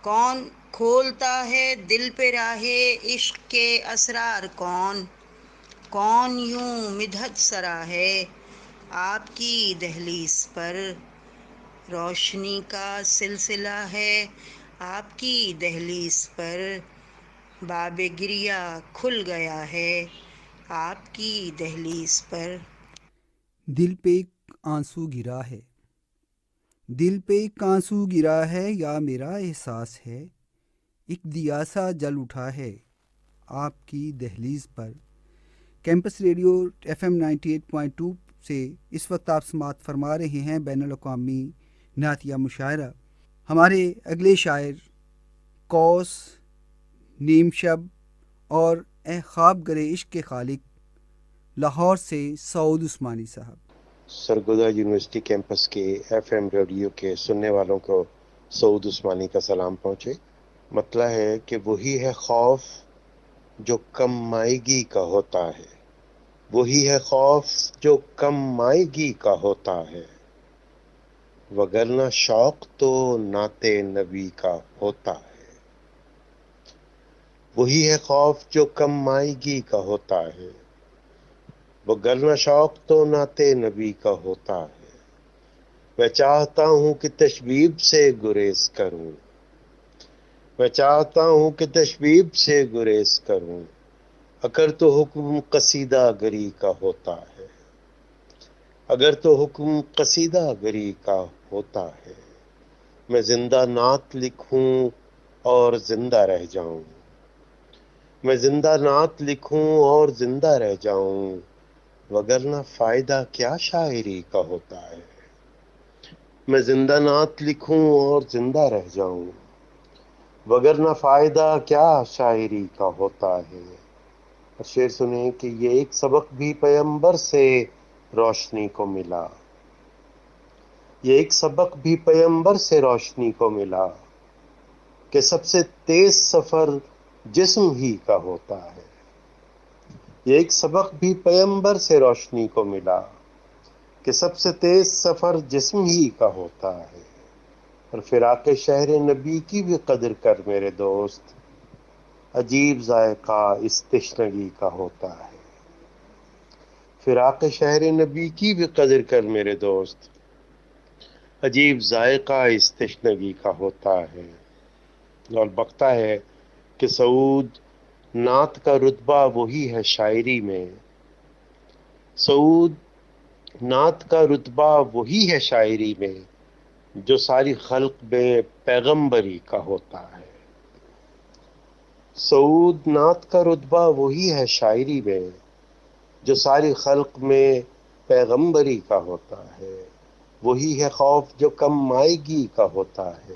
کون کھولتا ہے دل پہ راہ عشق کے اسرار کون یوں مدحت سرا ہے آپ کی دہلیز پر، روشنی کا سلسلہ ہے آپ کی دہلیز پر، باب گریہ کھل گیا ہے آپ کی دہلیز پر، دل پہ ایک آنسو گرا ہے، دل پہ ایک آنسو گرا ہے یا میرا احساس ہے، ایک دیا سا جل اٹھا ہے آپ کی دہلیز پر۔ کیمپس ریڈیو FM 98.2 سے اس وقت آپ سماعت فرما رہے ہیں بین الاقوامی نعتیہ مشاعرہ۔ ہمارے اگلے شاعر قوس، نیم شب اور اے خواب گرے عشق کے خالق لاہور سے سعود عثمانی صاحب۔ سرگودا یونیورسٹی کیمپس کے FM ریڈیو کے سننے والوں کو سعود عثمانی کا سلام پہنچے۔ مطلب ہے کہ وہی ہے خوف جو کم مائیگی کا ہوتا ہے، وہی ہے خوف جو کم مائیگی کا ہوتا ہے، وگرنہ شوق تو نعت نبی کا ہوتا ہے، وہی ہے خوف جو کم مائیگی کا ہوتا ہے، وگرنہ شوق تو نعت نبی کا ہوتا ہے، میں چاہتا ہوں کہ تشبیب سے گریز کروں، میں چاہتا ہوں کہ تشبیب سے گریز کروں، اگر تو حکم قصیدہ گری کا ہوتا ہے، اگر تو حکم قصیدہ گری کا ہوتا ہے، میں زندہ نعت لکھوں اور زندہ رہ جاؤں، میں زندہ نعت لکھوں اور زندہ رہ جاؤں، وگرنہ فائدہ کیا شاعری کا ہوتا ہے، میں زندہ نعت لکھوں اور زندہ رہ جاؤں، وگرنہ فائدہ کیا شاعری کا ہوتا ہے۔ اور شعر سنیں کہ یہ ایک سبق بھی پیغمبر سے روشنی کو ملا، یہ ایک سبق بھی پیغمبر سے روشنی کو ملا، کہ سب سے تیز سفر جسم ہی کا ہوتا ہے، یہ ایک سبق بھی پیغمبر سے روشنی کو ملا، کہ سب سے تیز سفر جسم ہی کا ہوتا ہے، اور فراق شہر نبی کی بھی قدر کر میرے دوست، عجیب ذائقہ اس تشنگی کا ہوتا ہے، فراق شہر نبی کی بھی قدر کر میرے دوست، عجیب ذائقہ اس تشنگی کا ہوتا ہے۔ اور بکتا ہے کہ سعود نعت کا رتبہ وہی ہے شاعری میں، سعود نعت کا رتبہ وہی ہے شاعری میں، جو ساری خلق میں پیغمبری کا ہوتا ہے، سعود نعت کا رتبہ وہی ہے شاعری میں، جو ساری خلق میں پیغمبری کا ہوتا ہے، وہی ہے خوف جو کم مائیگی کا ہوتا ہے،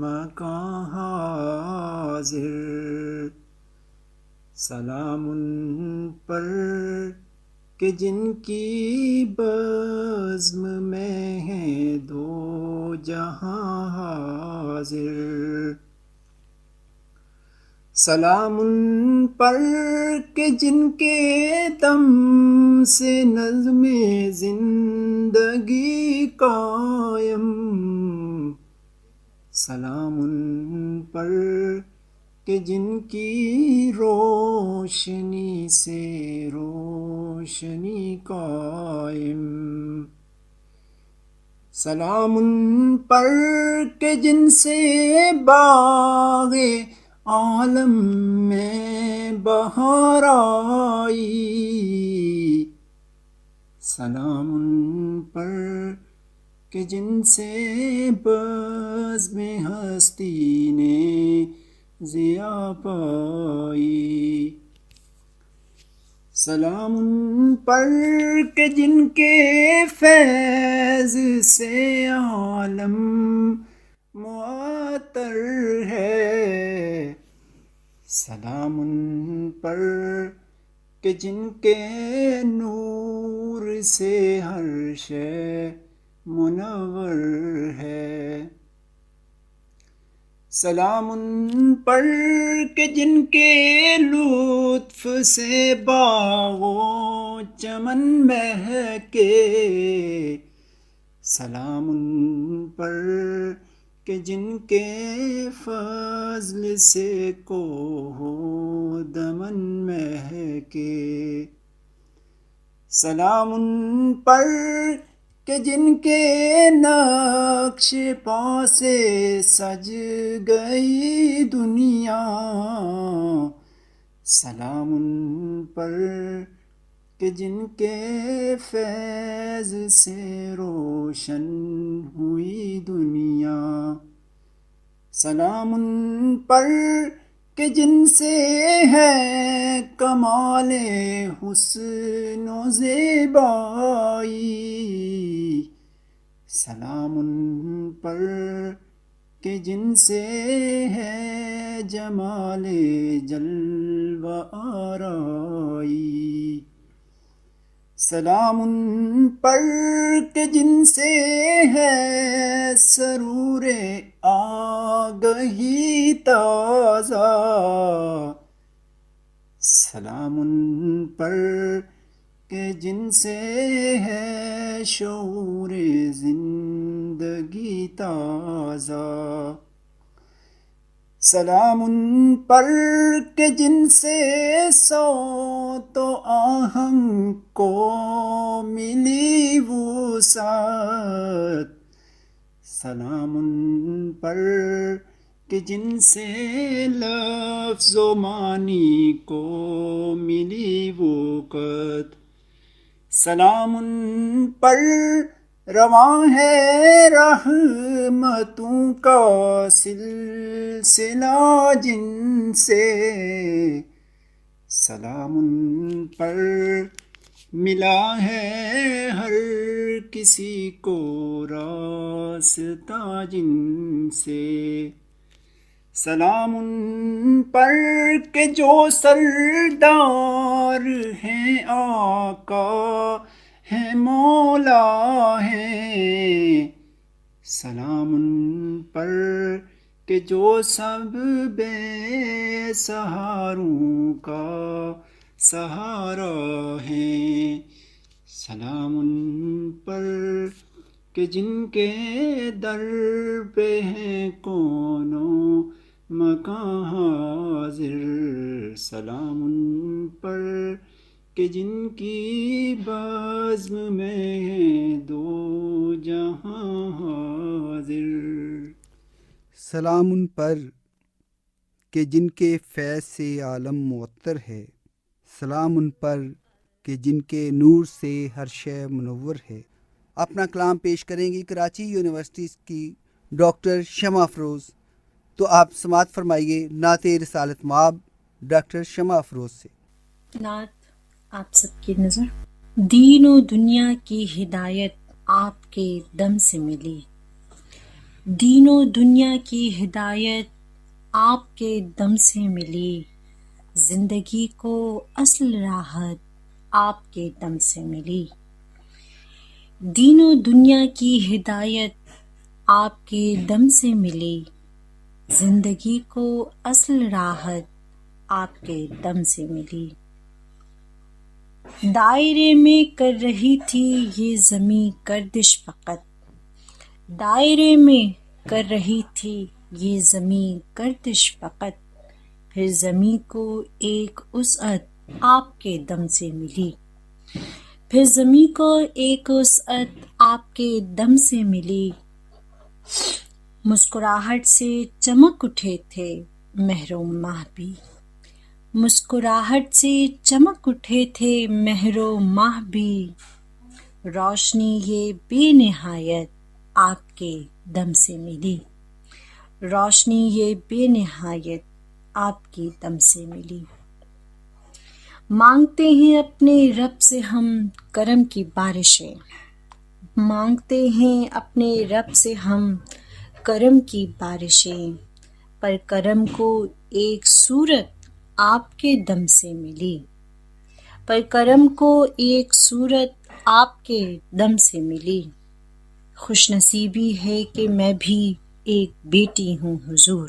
مکان حاضر، سلام ان پر کہ جن کی بزم میں ہے دو جہاں حاضر، سلام ان پر کہ جن کے دم سے نظم زندگی قائم، سلام ان پر کہ جن کی روشنی سے روشنی قائم، سلام ان پر کہ جن سے باغ عالم میں بہار آئی، سلام ان پر کہ جن سے بزم ہستی نے ضیا پائی، سلام ان پر کہ جن کے فیض سے عالم معطر ہے، سلام ان پر کہ جن کے نور سے ہر شے منور ہے، سلام ان پر کہ جن کے لطف سے باغ و چمن مہکے، سلام ان پر کہ جن کے فضل سے کوہ و دمن مہکے، سلام ان پر کہ جن کے نقش پا سے سج گئی دنیا، سلام ان پر کہ جن کے فیض سے روشن ہوئی دنیا، سلام ان پر کہ جن سے ہے کمال حسن و زیبائی، سلام ان پر کہ جن سے ہے جمال جلوہ آرائی، سلام ان پر کہ جن سے ہے سرور آگہی تازہ، سلام ان پر کہ جن سے ہے شعور زندگی تازہ، سلام ان پر کہ جن سے صوت و آہنگ کو ملی وسعت، سلام ان پر کہ جن سے لفظ و معنی کو ملی وقت، سلام ان پر رواں ہے رحمتوں کا سلسلہ جن سے، سلام ان پر ملا ہے ہر کسی کو راستہ جن سے، سلام ان پر کہ جو سردار ہیں آقا ہیں مولا ہیں، سلام ان پر کہ جو سب بے سہاروں کا سہارا ہیں، سلام ان پر کہ جن کے در پہ ہیں کونوں مکان حاضر، سلام ان پر کہ جن کی بزم میں ہیں دو جہاں حاضر، سلام ان پر کہ جن کے فیض سے عالم معطر ہے، سلام ان پر کہ جن کے نور سے ہر شے منور ہے۔ اپنا کلام پیش کریں گی کراچی یونیورسٹی کی ڈاکٹر شمع افروز، تو آپ سماعت فرمائیے نعت رسالت مآب ڈاکٹر شمع افروز سے۔ نعت آپ سب کی نظر۔ دین و دنیا کی ہدایت آپ کے دم سے ملی، دین و دنیا کی ہدایت آپ کے دم سے ملی، زندگی کو اصل راحت آپ کے دم سے ملی۔ دین و دنیا کی ہدایت آپ کے دم سے ملی، زندگی کو اصل راحت آپ کے دم سے ملی۔ دائرے میں کر رہی تھی یہ زمیں گردش فقط، دائرے میں کر رہی تھی یہ زمیں گردش فقط، پھر زمیں کو ایک وسعت آپ کے دم سے ملی، پھر زمیں کو ایک وسعت آپ کے دم سے ملی۔ مسکراہٹ سے چمک اٹھے تھے مہر و ماہ بھی، مسکراہٹ سے چمک اٹھے تھے مہر و ماہ بھی، روشنی یہ بے نہایت آپ کے دم سے ملی، روشنی یہ بے نہایت آپ کی دم سے ملی۔ مانگتے ہیں اپنے رب سے ہم کرم کی بارشیں، مانگتے ہیں اپنے رب سے ہم کرم کی بارشیں، پر کرم کو ایک صورت آپ کے دم سے ملی، پر کرم کو ایک صورت آپ کے دم سے ملی۔ خوش نصیبی ہے کہ میں بھی ایک بیٹی ہوں حضور،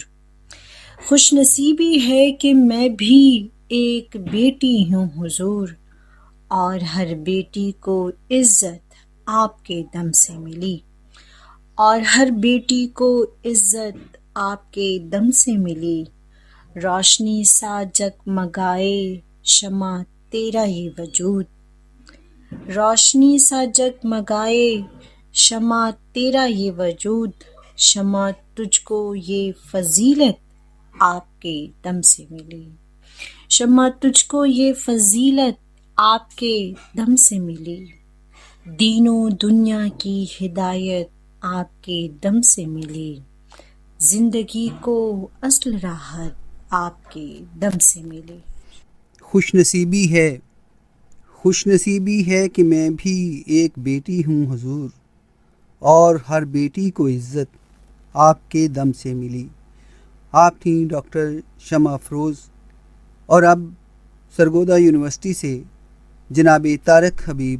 خوش نصیبی ہے کہ میں بھی ایک بیٹی ہوں حضور، اور ہر بیٹی کو عزت آپ کے دم سے ملی، اور ہر بیٹی کو عزت آپ کے دم سے ملی۔ روشنی سا جگمگائے شمع تیرا یہ وجود، روشنی سا جگمگائے شمع تیرا یہ وجود، شمع تجھ کو یہ فضیلت آپ کے دم سے ملی، شمع تجھ کو یہ فضیلت آپ کے دم سے ملی۔ دین و دنیا کی ہدایت آپ کے دم سے ملی، زندگی کو اصل راحت آپ کے دم سے ملی۔ خوش نصیبی ہے کہ میں بھی ایک بیٹی ہوں حضور، اور ہر بیٹی کو عزت آپ کے دم سے ملی۔ آپ تھیں ڈاکٹر شمع افروز، اور اب سرگودا یونیورسٹی سے جناب طارق حبیب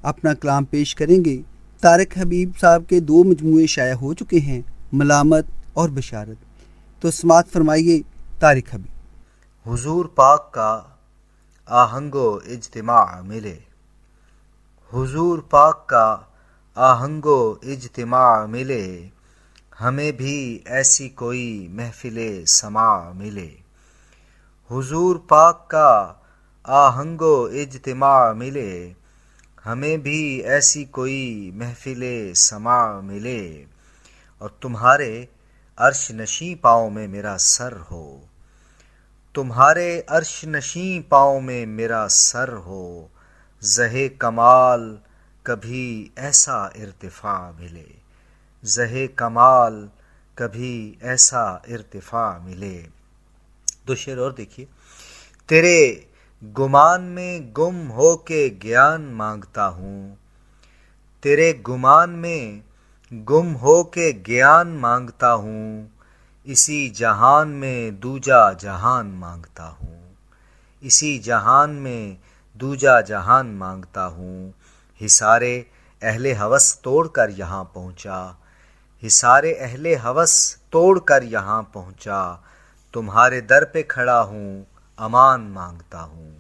اپنا کلام پیش کریں گے۔ طارق حبیب صاحب کے 2 مجموعے شائع ہو چکے ہیں، ملامت اور بشارت، تو سماعت فرمائیے طارق حبیب۔ حضور پاک کا آہنگ و اجتماع ملے، حضور پاک کا آہنگ و اجتماع ملے، ہمیں بھی ایسی کوئی محفل سماع ملے۔ حضور پاک کا آہنگ و اجتماع ملے، ہمیں بھی ایسی کوئی محفل سماع ملے، اور تمہارے عرش نشیں پاؤں میں میرا سر ہو، تمہارے عرش نشیں پاؤں میں میرا سر ہو، زہ کمال کبھی ایسا ارتفاع ملے، زہ کمال کبھی ایسا ارتفاع ملے۔ 2 شعر اور دیکھیے۔ تیرے گمان میں گم ہو کے گیان مانگتا ہوں، تیرے گمان میں گم ہو کے گیان مانگتا ہوں، اسی جہان میں دوجا جہان مانگتا ہوں، اسی جہان میں دوجا جہان مانگتا ہوں۔ حصارِ اہل ہوس توڑ کر یہاں پہنچا، حصارِ اہل ہوس توڑ کر یہاں پہنچا، تمہارے در پہ کھڑا ہوں امان مانگتا ہوں،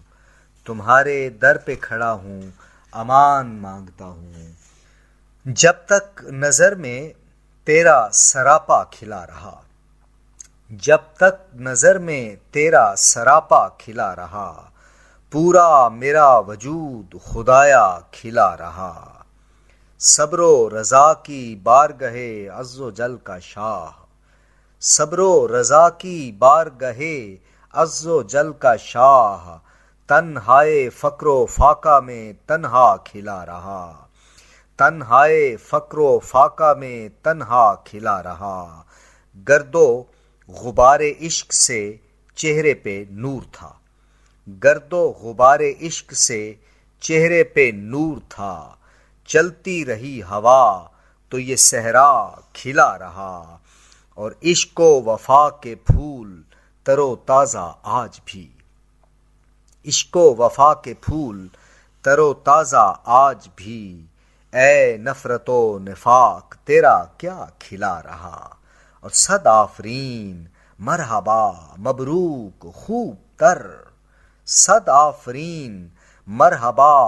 تمہارے در پہ کھڑا ہوں امان مانگتا ہوں۔ جب تک نظر میں تیرا سراپا کھلا رہا، جب تک نظر میں تیرا سراپا کھلا رہا، پورا میرا وجود خدایا کھلا رہا، صبر و رضا کی بارگاہ عز و جل کا شاہ، صبر و رضا کی بارگاہ عز و جل کا شاہ، تنہائے فقر و فاقہ میں تنہا کھلا رہا، تنہائے فقر و فاقہ میں تنہا کھلا رہا۔ گرد و غبار عشق سے چہرے پہ نور تھا، گرد و غبار عشق سے چہرے پہ نور تھا، چلتی رہی ہوا تو یہ صحرا کھلا رہا، اور عشق و وفا کے پھول تر و تازہ آج بھی، عشق و وفا کے پھول تر و تازہ آج بھی، اے نفرت و نفاق تیرا کیا کھلا رہا، اور صد آفرین مرحبا مبروک خوب تر، صد آفرین مرحبا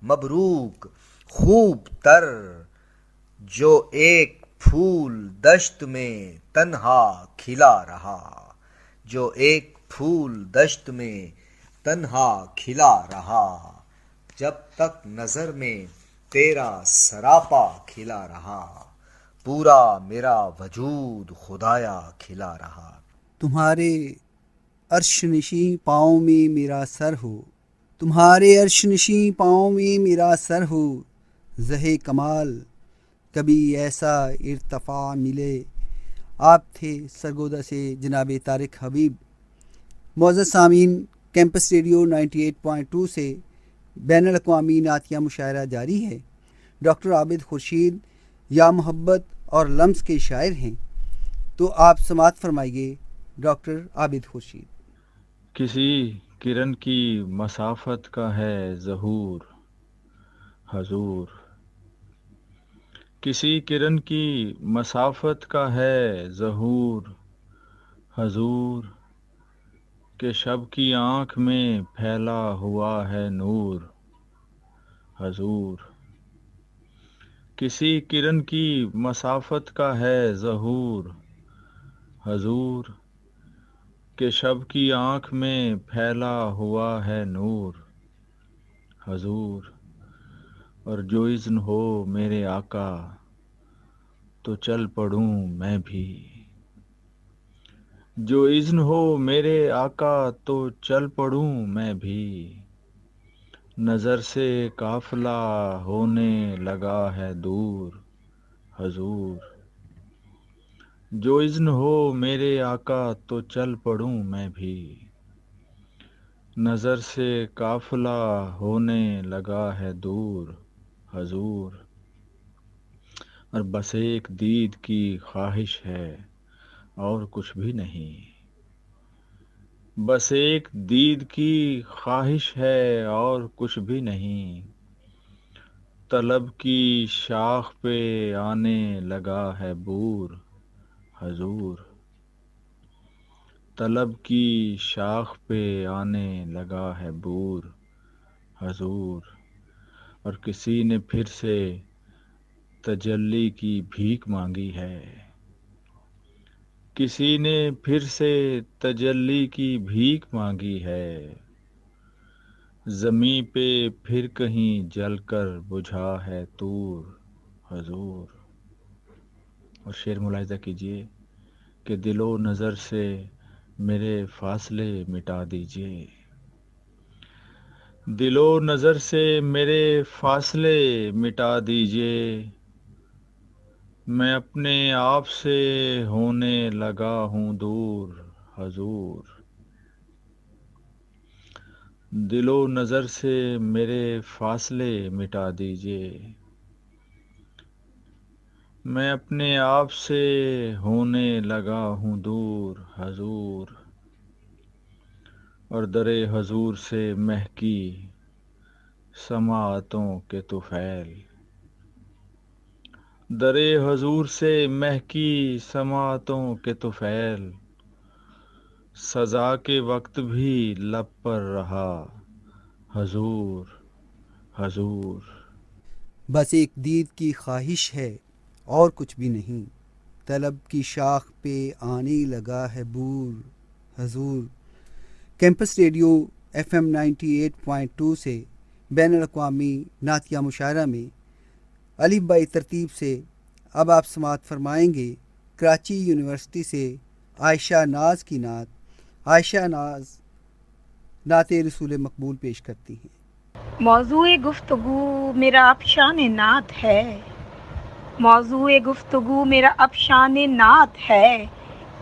مبروک خوب تر، جو ایک پھول دشت میں تنہا کھلا رہا، جو ایک پھول دشت میں تنہا کھلا رہا، جب تک نظر میں تیرا سراپا کھلا رہا، پورا میرا وجود خدایا کھلا رہا۔ تمہارے عرش نشیں پاؤں میں میرا سر ہو، تمہارے عرش نشیں پاؤں میں میرا سر ہو، زہے کمال کبھی ایسا ارتفاع ملے۔ آپ تھے سرگودا سے جناب طارق حبیب۔ معزز سامعین، کیمپس ریڈیو 98.2 سے بین الاقوامی نعتیہ مشاعرہ جاری ہے۔ ڈاکٹر عابد خورشید یا محبت اور لمس کے شاعر ہیں، تو آپ سماعت فرمائیے ڈاکٹر عابد خورشید۔ کسی کرن کی مسافت کا ہے ظہور حضور، کسی کرن کی مسافت کا ہے ظہور حضور، کہ شب کی آنکھ میں پھیلا ہوا ہے نور حضور، کسی کرن کی مسافت کا ہے ظہور حضور، کہ شب کی آنکھ میں پھیلا ہوا ہے نور حضور، اور جو اذن ہو میرے آقا تو چل پڑوں میں بھی، جو اذن ہو میرے آقا تو چل پڑوں میں بھی، نظر سے قافلہ ہونے لگا ہے دور حضور، جو اذن ہو میرے آقا تو چل پڑوں میں بھی، نظر سے قافلہ ہونے لگا ہے دور حضور، اور بس ایک دید کی خواہش ہے اور کچھ بھی نہیں، بس ایک دید کی خواہش ہے اور کچھ بھی نہیں، طلب کی شاخ پہ آنے لگا ہے بور حضور، طلب کی شاخ پہ آنے لگا ہے بور حضور، اور کسی نے پھر سے تجلی کی بھیک مانگی ہے، کسی نے پھر سے تجلی کی بھیک مانگی ہے، زمیں پہ پھر کہیں جل کر بجھا ہے طور حضور، اور شعر ملاحظہ کیجئے کہ دل و نظر سے میرے فاصلے مٹا دیجئے، دل و نظر سے میرے فاصلے مٹا دیجئے، میں اپنے آپ سے ہونے لگا ہوں دور حضور، دل و نظر سے میرے فاصلے مٹا دیجئے، میں اپنے آپ سے ہونے لگا ہوں دور حضور، اور در حضور سے مہکی سماعتوں کے طفیل، در حضور سے مہکی سماعتوں کے طفیل، سزا کے وقت بھی لب پر رہا حضور حضور، بس ایک دید کی خواہش ہے اور کچھ بھی نہیں، طلب کی شاخ پہ آنے لگا ہے بور حضور۔ کیمپس ریڈیو FM 98.2 سے بین الاقوامی نعتیہ مشاعرہ میں الف بائی ترتیب سے اب آپ سماعت فرمائیں گے کراچی یونیورسٹی سے عائشہ ناز کی نعت۔ عائشہ ناز نعت رسول مقبول پیش کرتی ہیں۔ موضوع گفتگو میرا افشان نعت ہے، موضوع گفتگو میرا افشان نعت ہے،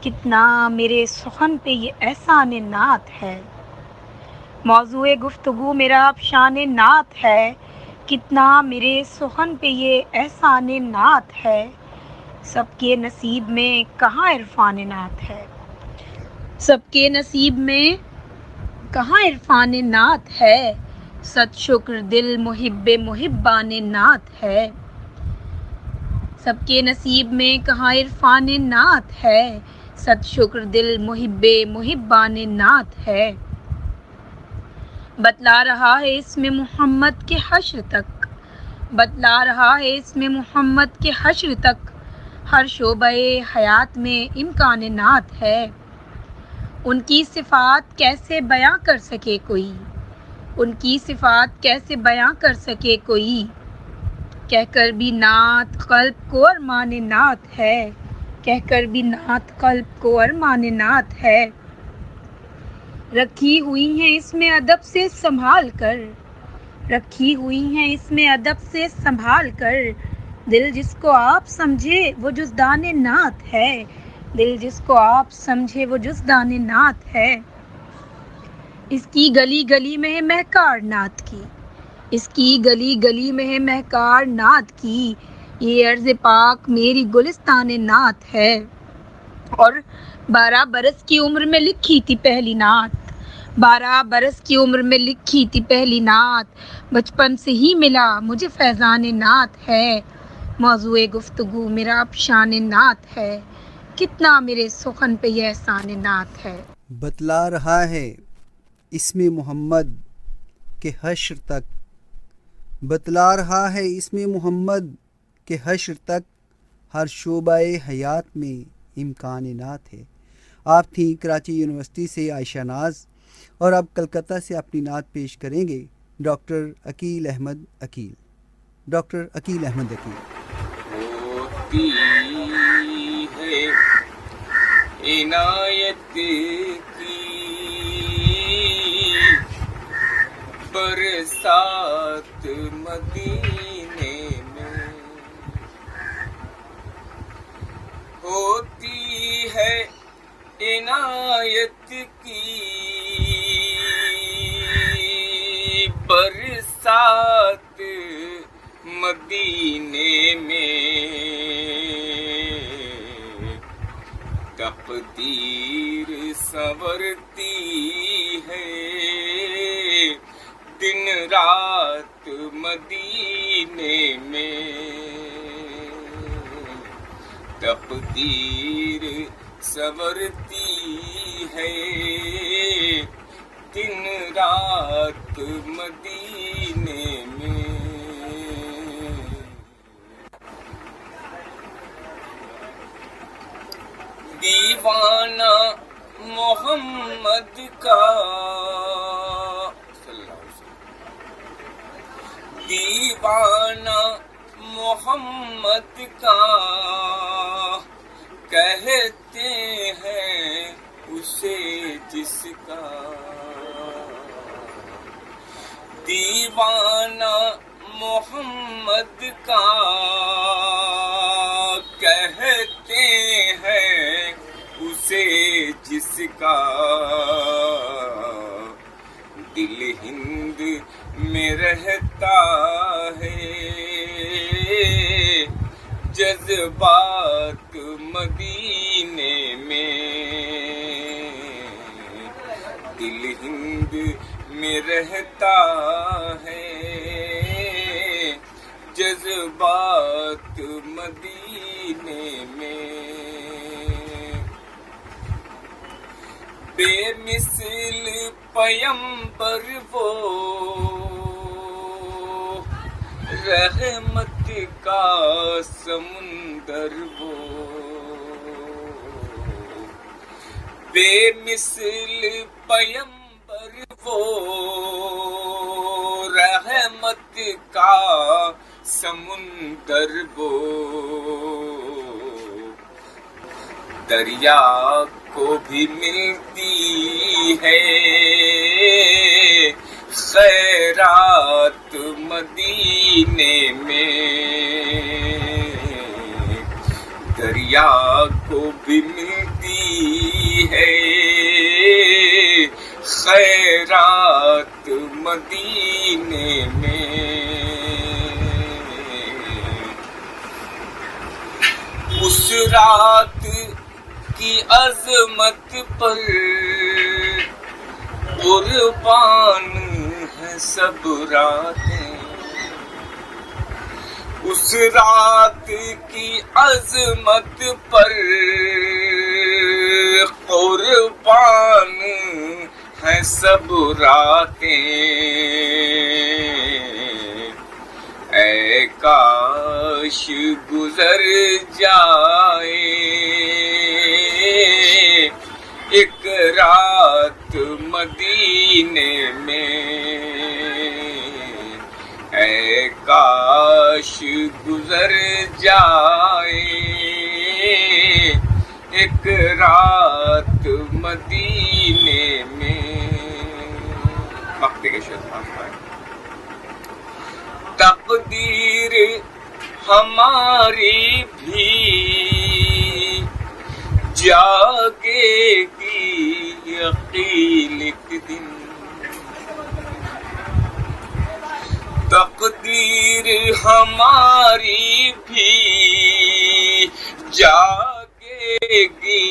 کتنا میرے سخن پہ یہ احسان نعت ہے، موضوع گفتگو میرا افشان نعت ہے، کتنا میرے سخن پہ یہ احسان نعت ہے، سب کے نصیب میں کہاں عرفان نعت ہے، سب کے نصیب میں کہاں عرفان نعت ہے، صد شکر دل محب محبان نعت ہے، سب کے نصیب میں کہاں عرفان نعت ہے، صد شکر دل محب محبان نعت ہے۔ بتلا رہا ہے اس میں محمد کے حشر تک، بتلا رہا ہے اس میں محمد کے حشر تک، ہر شعبہ حیات میں امکان نعت ہے۔ ان کی صفات کیسے بیاں کر سکے کوئی، ان کی صفات کیسے بیاں کر سکے کوئی، کہہ کر بھی نعت قلب کو ارمان نعت ہے، کہہ کر بھی نعت قلب کو ارمان نعت ہے۔ رکھی ہوئی ہیں اس میں ادب سے سنبھال کر، رکھی ہوئی ہیں اس میں ادب سے سنبھال کر، دل جس کو آپ سمجھے وہ جزدان نعت ہے، دل جس کو آپ سمجھے وہ جزدان نعت ہے۔ اس کی گلی گلی میں ہے مہکار نعت کی، اس کی گلی گلی میں ہے مہکار نعت کی، یہ عرض پاک میری گلستان نعت ہے۔ اور 12 برس کی عمر میں لکھی تھی پہلی نعت، 12 برس کی عمر میں لکھی تھی پہلی نعت، بچپن سے ہی ملا مجھے فیضان نعت ہے، موضوع گفتگو میرا افشان نعت ہے، کتنا میرے سخن پہ یہ احسان نعت ہے۔ بتلا رہا ہے اس میں محمد کے حشر تک، بتلا رہا ہے اس میں محمد کے حشر تک، ہر شعبہ حیات میں امکان نعت ہے۔ آپ تھیں کراچی یونیورسٹی سے عائشہ ناز، اور اب کلکتہ سے اپنی نعت پیش کریں گے ڈاکٹر عقیل احمد عقیل۔ ڈاکٹر عقیل احمد عقیل۔ ہوتی ہے عنایت کی برسات مدینے میں، ہوتی ہے عنایت کی برسات مدینے میں، تقدیر سنورتی ہے دن رات مدینے میں، تقدیر سنورتی ہے دن رات مدینے میں۔ دیوانہ محمد کا دیوانہ محمد کا کہتے ہیں اسے جس کا، دیوانہ محمد کا کہتے ہیں اسے جس کا، دل ہند میں رہتا ہے جذبات مدینے میں، دل ہند میں رہتا ہے جذبات مدینے میں، بے مثل پیمبر وہ رحمت کا سمندر وہ، بے مثل پیمبر وہ رحمت کا سمندر وہ، دریا کو بھی ملتی ہے خیرات مدینے میں، دریا کو بھی ملتی ہے خیرات مدینے میں، اس رات کی عظمت پر قربان ہے سب راتیں، اس رات کی عظمت پر قربان ہے سب راتیں، اے کاش گزر جائے ایک رات مدینے میں، اے کاش گزر جائے ایک رات مدینے میں۔ وقت کے شعر تقدیر ہماری بھی جاگے گی یقین ایک دن، تقدیر ہماری بھی جاگے گی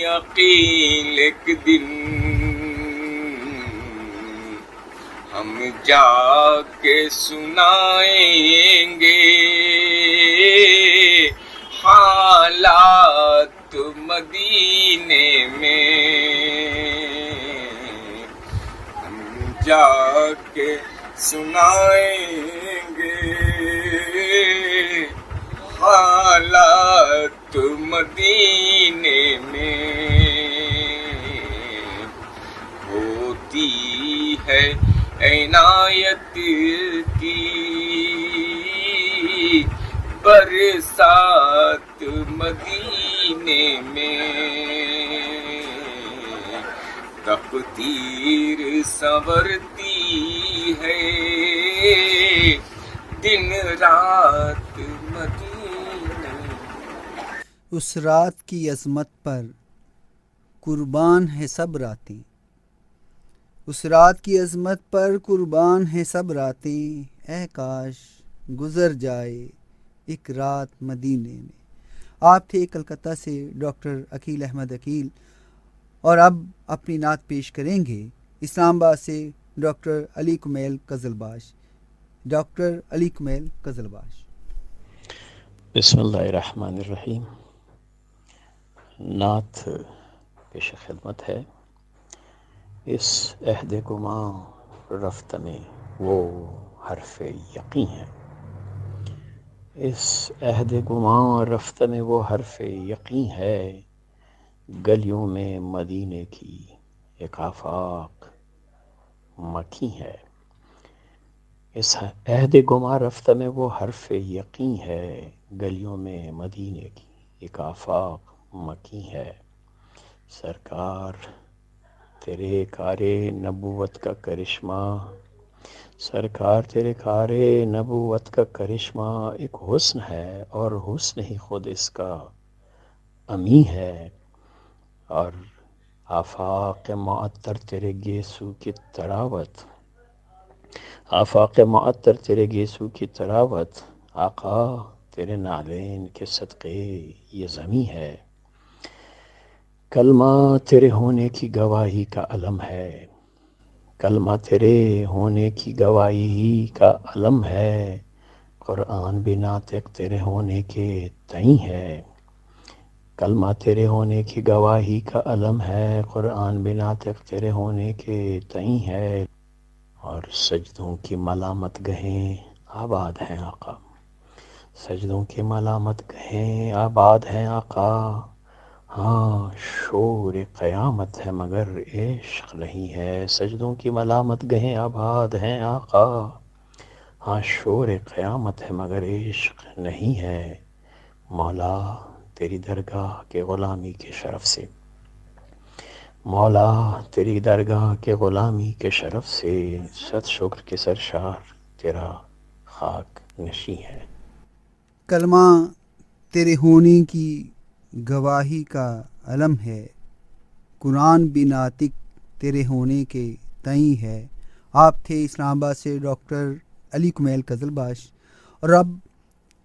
یقین ایک دن، ہم جا کے سنائیں گے حالات مدینے میں، ہم جا کے سنائیں گے حالات مدینے میں، ہوتی ہے عنایت کی برسات مدینے میں، تقدیر سنورتی ہے دن رات مدینے۔ اس رات کی عظمت پر قربان ہے سب راتیں، اس رات کی عظمت پر قربان ہے سب راتیں، اے کاش گزر جائے ایک رات مدینے میں۔ آپ تھے کلکتہ سے ڈاکٹر عقیل احمد عقیل، اور اب اپنی نعت پیش کریں گے اسلام آباد سے ڈاکٹر علی کمیل قزلباش۔ ڈاکٹر علی کمیل قزلباش۔ بسم اللہ الرحمن الرحیم۔ نعت پیش خدمت ہے۔ اس عہد گماں رفت میں وہ حرف یقین ہے، اس عہد گماں رفت میں وہ حرف یقین ہے، گلیوں میں مدینے کی ایک آفاق مکی ہے، اس عہد گماں رفت میں وہ حرف یقین ہے، گلیوں میں مدینے کی ایک آفاق مکی ہے، سرکار تیرے کارے نبوت کا کرشمہ، سرکار تیرے کارے نبوت کا کرشمہ ایک حسن ہے، اور حسن ہی خود اس کا امی ہے، اور آفاق معطر تیرے گیسو کی تراوت، آفاق معطر تیرے گیسو کی تراوت، آقا تیرے نالین کے صدقے یہ زمیں ہے، کلمہ تیرے ہونے کی گواہی کا علم ہے، کلمہ تیرے ہونے کی گواہی کا علم ہے، قرآن بھی ناطق تیرے ہونے کے تئیں ہے، کلمہ تیرے ہونے کی گواہی کا علم ہے، قرآن بھی ناطق تیرے ہونے کے تئیں ہے، اور سجدوں کی ملامت گہیں آباد ہیں آقا، سجدوں کی ملامت گہیں آباد ہیں آقا، ہاں شور قیامت ہے مگر عشق نہیں ہے، سجدوں کی ملامت گہیں آباد ہیں آقا، ہاں شور قیامت ہے مگر عشق نہیں ہے، مولا تیری درگاہ کے غلامی کے شرف سے، مولا تیری درگاہ کے غلامی کے شرف سے، صد شکر کے سرشار تیرا خاک نشیں ہے، کلمہ تیرے ہونے کی گواہی کا علم ہے، قرآن بھی ناطق تیرے ہونے کے تئیں ہے۔ آپ تھے اسلام آباد سے ڈاکٹر علی کمیل قزلباش، اور اب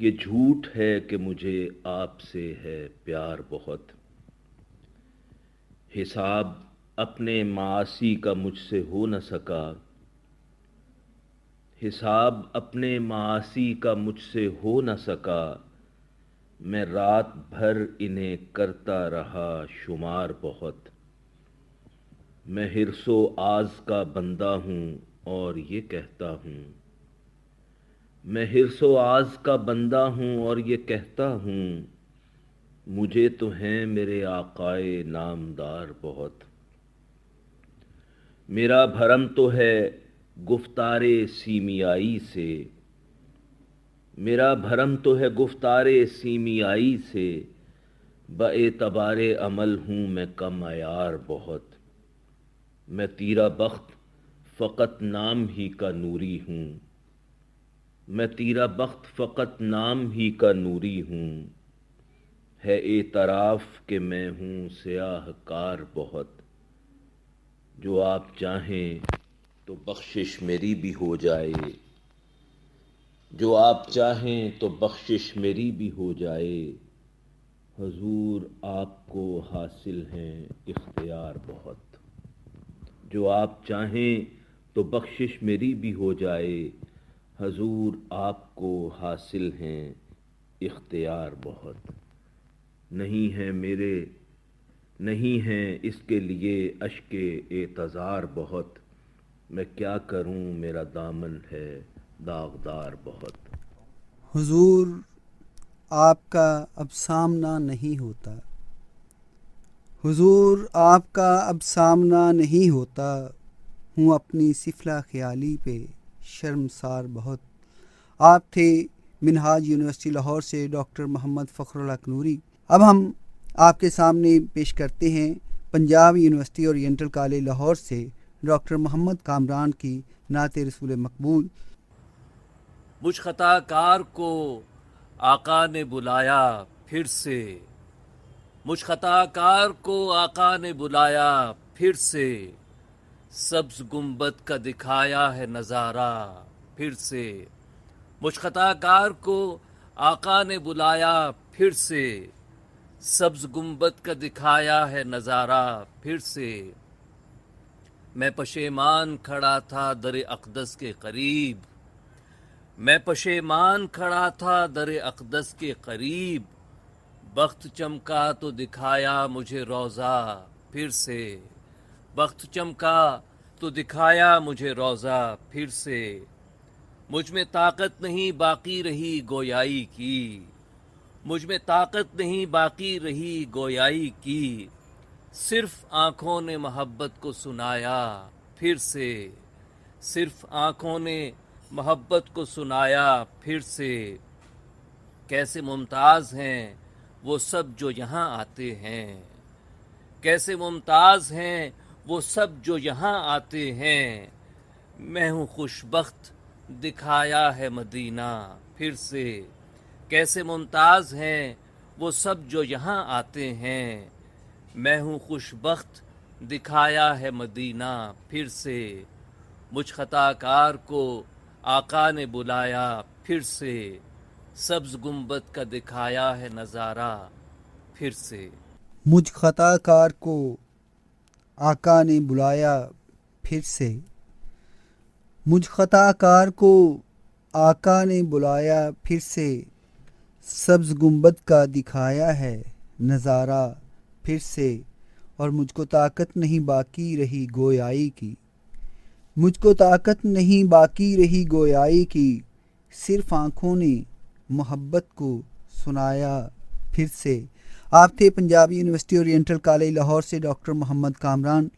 یہ جھوٹ ہے کہ مجھے آپ سے ہے پیار بہت، حساب اپنے معاصی کا مجھ سے ہو نہ سکا، حساب اپنے معاصی کا مجھ سے ہو نہ سکا، میں رات بھر انہیں کرتا رہا شمار بہت، میں حرص و آز کا بندہ ہوں اور یہ کہتا ہوں، میں حرص و آز کا بندہ ہوں اور یہ کہتا ہوں، مجھے تو ہیں میرے آقائے نامدار بہت، میرا بھرم تو ہے گفتار سیمیائی سے، میرا بھرم تو ہے گفتار سیمیائی سے، باعتبار عمل ہوں میں کم عیار بہت، میں تیرا بخت فقط نام ہی کا نوری ہوں، میں تیرا بخت فقط نام ہی کا نوری ہوں، ہے اعتراف کہ میں ہوں سیاہ کار بہت، جو آپ چاہیں تو بخشش میری بھی ہو جائے، جو آپ چاہیں تو بخشش میری بھی ہو جائے، حضور آپ کو حاصل ہیں اختیار بہت، جو آپ چاہیں تو بخشش میری بھی ہو جائے، حضور آپ کو حاصل ہیں اختیار بہت، نہیں ہے میرے نہیں ہیں اس کے لیے اشک اعتذار بہت، میں کیا کروں میرا دامن ہے داغدار بہت۔ حضور آپ کا اب سامنا نہیں ہوتا، حضور آپ کا اب سامنا نہیں ہوتا، ہوں اپنی سفلہ خیالی پہ شرمسار بہت۔ آپ تھے منہاج یونیورسٹی لاہور سے ڈاکٹر محمد فخر اللہ کنوری۔ اب ہم آپ کے سامنے پیش کرتے ہیں Punjab university oriental college Lahore سے ڈاکٹر محمد کامران کی نعت رسول مقبول۔ مجھ خطا کار کو آقا نے بلایا پھر سے، مجھ خطا کار کو آقا نے بلایا پھر سے، سبز گنبد کا دکھایا ہے نظارہ پھر سے، مجھ خطا کار کو آقا نے بلایا پھر سے، سبز گنبد کا دکھایا ہے نظارہ پھر سے، میں پشیمان کھڑا تھا در اقدس کے قریب، میں پشیمان کھڑا تھا در اقدس کے قریب، بخت چمکا تو دکھایا مجھے روضہ پھر سے، بخت چمکا تو دکھایا مجھے روضہ پھر سے، مجھ میں طاقت نہیں باقی رہی گویائی کی، مجھ میں طاقت نہیں باقی رہی گویائی کی، صرف آنکھوں نے محبت کو سنایا پھر سے، صرف آنکھوں نے محبت کو سنایا پھر سے، کیسے ممتاز ہیں وہ سب جو یہاں آتے ہیں، کیسے ممتاز ہیں وہ سب جو یہاں آتے ہیں، میں ہوں خوش بخت دکھایا ہے مدینہ پھر سے، کیسے ممتاز ہیں وہ سب جو یہاں آتے ہیں، میں ہوں خوش بخت دکھایا ہے مدینہ پھر سے، مجھ خطا کار کو آقا نے بلایا پھر سے، سبز گنبد کا دکھایا ہے نظارہ پھر سے۔ مجھ خطا کار کو آقا نے بلایا پھر سے، مجھ خطا کار کو آقا نے بلایا پھر سے، سبز گنبد کا دکھایا ہے نظارہ پھر سے، اور مجھ کو طاقت نہیں باقی رہی گویائی کی، مجھ کو طاقت نہیں باقی رہی گویائی کی، صرف آنکھوں نے محبت کو سنایا پھر سے۔ آپ تھے Punjab university oriental college Lahore سے ڈاکٹر محمد کامران۔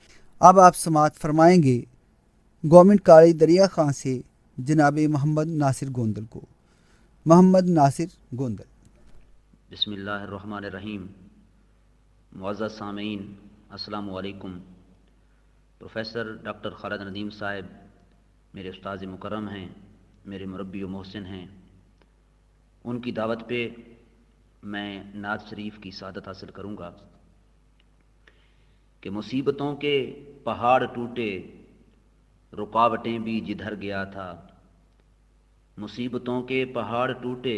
اب آپ سماعت فرمائیں گے گورنمنٹ کالج دریا خان سے جناب محمد ناصر گوندل کو۔ محمد ناصر گوندل۔ بسم اللہ الرحمن الرحیم۔ معزز سامعین السلام علیکم۔ پروفیسر ڈاکٹر خالد ندیم صاحب میرے استاد مکرم ہیں، میرے مربی و محسن ہیں، ان کی دعوت پہ میں نعت شریف کی سعادت حاصل کروں گا کہ مصیبتوں کے پہاڑ ٹوٹے رکاوٹیں بھی جدھر گیا تھا، مصیبتوں کے پہاڑ ٹوٹے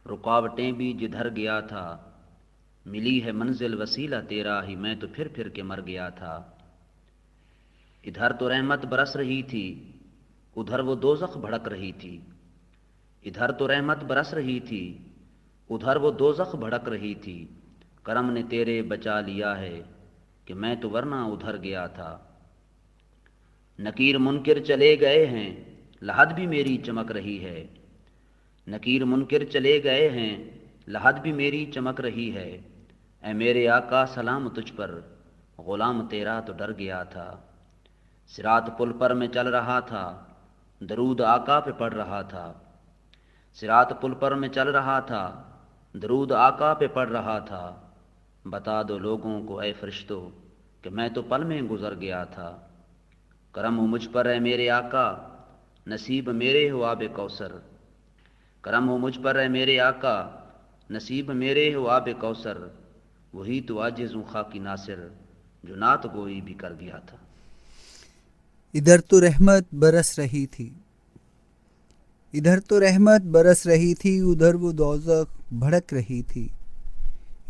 رکاوٹیں بھی جدھر گیا تھا، ملی ہے منزل وسیلہ تیرا ہی، میں تو پھر پھر کے مر گیا تھا۔ ادھر تو رحمت برس رہی تھی، ادھر وہ دوزخ بھڑک رہی تھی۔ ادھر تو رحمت برس رہی تھی، ادھر وہ دوزخ بھڑک رہی تھی۔ کرم نے تیرے بچا لیا ہے کہ میں تو ورنہ ادھر گیا تھا۔ نکیر منکر چلے گئے ہیں، لحد بھی میری چمک رہی ہے۔ نکیر منکر چلے گئے ہیں، لحد بھی میری چمک رہی ہے۔ اے میرے آقا سلام تجھ پر، غلام تیرا تو ڈر گیا تھا۔ صراط پل پر میں چل رہا تھا، درود آقا پہ پڑھ رہا تھا۔ صراط پل پر میں چل رہا تھا، درود آقا پہ پڑھ رہا تھا۔ بتا دو لوگوں کو اے فرشتو کہ میں تو پل میں گزر گیا تھا۔ کرم ہو مجھ پر اے میرے آقا، نصیب میرے ہو آب کوثر۔ کرم ہو مجھ پر اے میرے آقا، نصیب میرے ہو آب کوثر۔ وہی تو عاجز ہوں خاکی ناصر، جو نعت گوئی بھی کر گیا تھا۔ ادھر تو رحمت برس رہی تھی، ادھر تو رحمت برس رہی تھی، ادھر وہ دوزخ بھڑک رہی تھی۔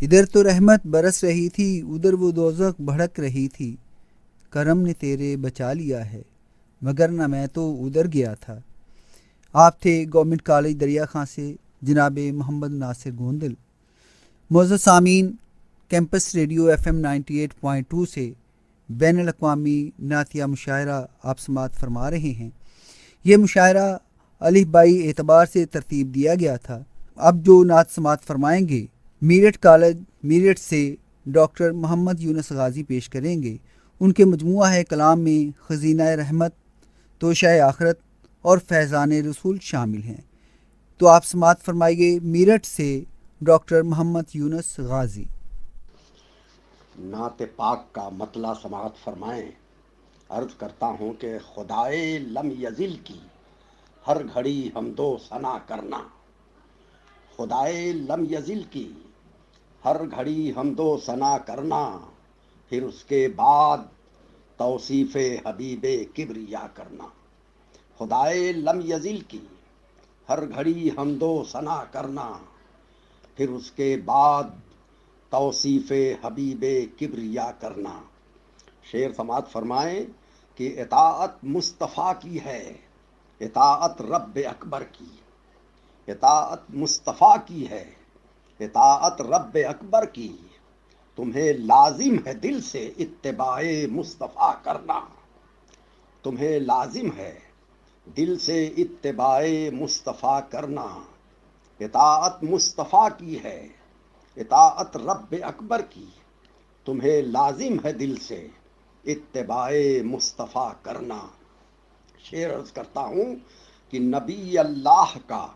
ادھر تو رحمت برس رہی تھی، ادھر وہ دوزخ بھڑک رہی تھی۔ کرم نے تیرے بچا لیا ہے مگر نہ میں تو ادھر گیا تھا۔ آپ تھے گورنمنٹ کالج دریا خان سے جناب محمد ناصر گوندل۔ معزز سامعین، کیمپس ریڈیو FM 98.2 سے بین الاقوامی نعتیہ مشاعرہ آپ سماعت فرما رہے ہیں۔ یہ مشاعرہ الف بائی اعتبار سے ترتیب دیا گیا تھا۔ اب جو نعت سماعت فرمائیں گے میرٹھ کالج میرٹھ سے ڈاکٹر محمد یونس غازی پیش کریں گے۔ ان کے مجموعہ ہے کلام میں خزینہ رحمت، توشہ آخرت اور فیضان رسول شامل ہیں۔ تو آپ سماعت فرمائیے میرٹھ سے ڈاکٹر محمد یونس غازی۔ نعت پاک کا مطلع سماعت فرمائیں۔ عرض کرتا ہوں کہ خدائے لم یزل کی ہر گھڑی حمد و ثنا کرنا، خدائے لم یزل کی ہر گھڑی حمد و ثنا کرنا، پھر اس کے بعد توصیف حبیب کبریا کرنا۔ خدائے لم یزل کی ہر گھڑی حمد و ثنا کرنا، پھر اس کے بعد توصیف حبیب کبریا کرنا۔ شعر سماعت فرمائیں کہ اطاعت مصطفیٰ کی ہے، اطاعت رب اکبر کی، اطاعت مصطفیٰ کی ہے، اطاعت رب اکبر کی، تمہیں لازم ہے دل سے اتباع مصطفیٰ کرنا، تمہیں لازم ہے دل سے اتباع مصطفیٰ کرنا۔ اطاعت مصطفیٰ کی ہے، اطاعت رب اکبر کی، تمہیں لازم ہے دل سے اتباع مصطفیٰ کرنا۔ شعر عرض کرتا ہوں کہ نبی اللہ کا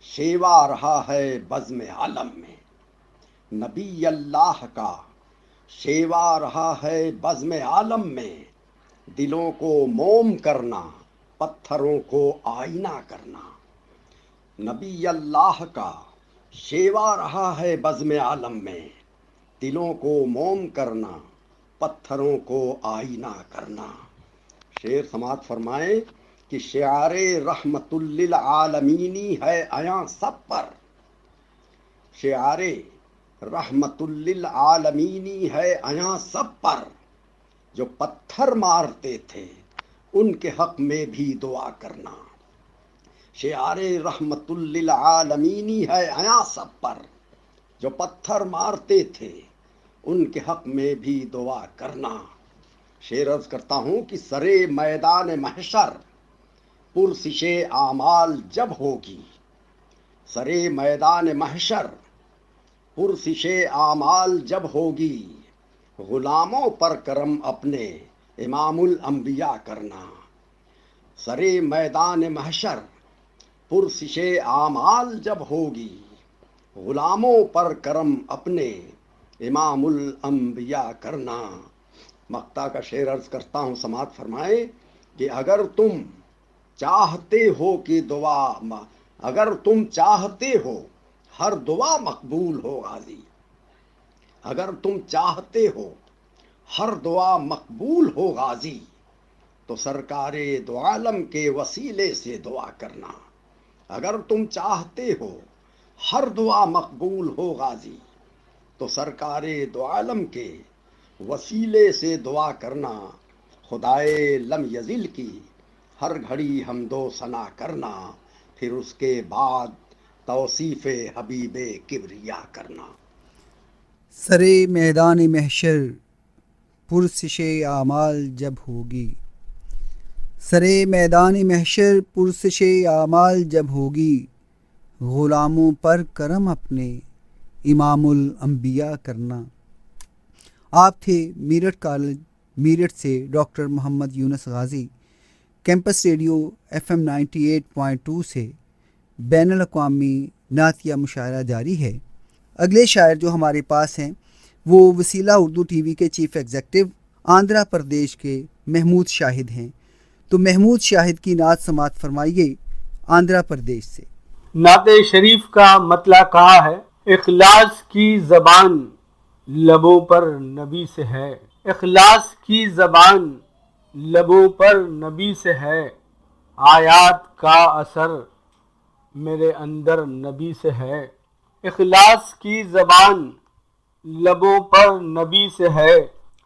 شیوا رہا ہے بزم عالم میں، نبی اللہ کا شیوا رہا ہے بزم عالم میں، دلوں کو موم کرنا پتھروں کو آئینہ کرنا۔ نبی اللہ کا شیوا رہا ہے بزم عالم میں، دلوں کو موم کرنا پتھروں کو آئینہ کرنا۔ شعر سماعت فرمائیں کہ شعار رحمت للعالمینی ہے عیاں سب پر، شعار رحمت للعالمینی ہے عیاں سب پر، جو پتھر مارتے تھے ان کے حق میں بھی دعا کرنا۔ شعار رحمت للعالمینی ہے عیاں سب پر، جو پتھر مارتے تھے ان کے حق میں بھی دعا کرنا۔ شعر عرض کرتا ہوں کہ سرے میدان محشر پرسش اعمال جب ہوگی، سرے میدان محشر پرسش اعمال جب ہوگی، غلاموں پر کرم اپنے امام الانبیاء کرنا۔ سرے میدان محشر پرسش اعمال جب ہوگی، غلاموں پر کرم اپنے امام الانبیاء کرنا۔ مقطع کا شعر عرض کرتا ہوں سماعت فرمائے کہ اگر تم چاہتے ہو کہ اگر تم چاہتے ہو ہر دعا مقبول ہو غازی، اگر تم چاہتے ہو ہر دعا مقبول ہو غازی، تو سرکار دو عالم کے وسیلے سے دعا کرنا۔ اگر تم چاہتے ہو ہر دعا مقبول ہو غازی، تو سرکار دو عالم کے وسیلے سے دعا کرنا، خدائے لم یزل کی ہر گھڑی حمد و ثنا کرنا، پھر اس کے بعد توصیف حبیب کبریا کرنا۔ سرے میدان محشر پرسش اعمال جب ہوگی، سرے میدان محشر پرسش اعمال جب ہوگی، غلاموں پر کرم اپنے امام الانبیاء کرنا۔ آپ تھے میرٹھ کالج میرٹھ سے ڈاکٹر محمد یونس غازی۔ کیمپس ریڈیو FM 98.2 سے بین الاقوامی نعتیہ مشاعرہ جاری ہے۔ اگلے شاعر جو ہمارے پاس ہیں وہ وسیلہ اردو ٹی وی کے چیف ایگزیکٹو آندھرا پردیش کے محمود شاہد ہیں۔ تو محمود شاہد کی نعت سماعت فرمائیے آندھرا پردیش سے۔ نعت شریف کا مطلع کہا ہے، اخلاص کی زبان لبوں پر نبی سے ہے، اخلاص کی زبان لبوں پر نبی سے ہے، آیات کا اثر میرے اندر نبی سے ہے، اخلاص کی زبان لبوں پر نبی سے ہے،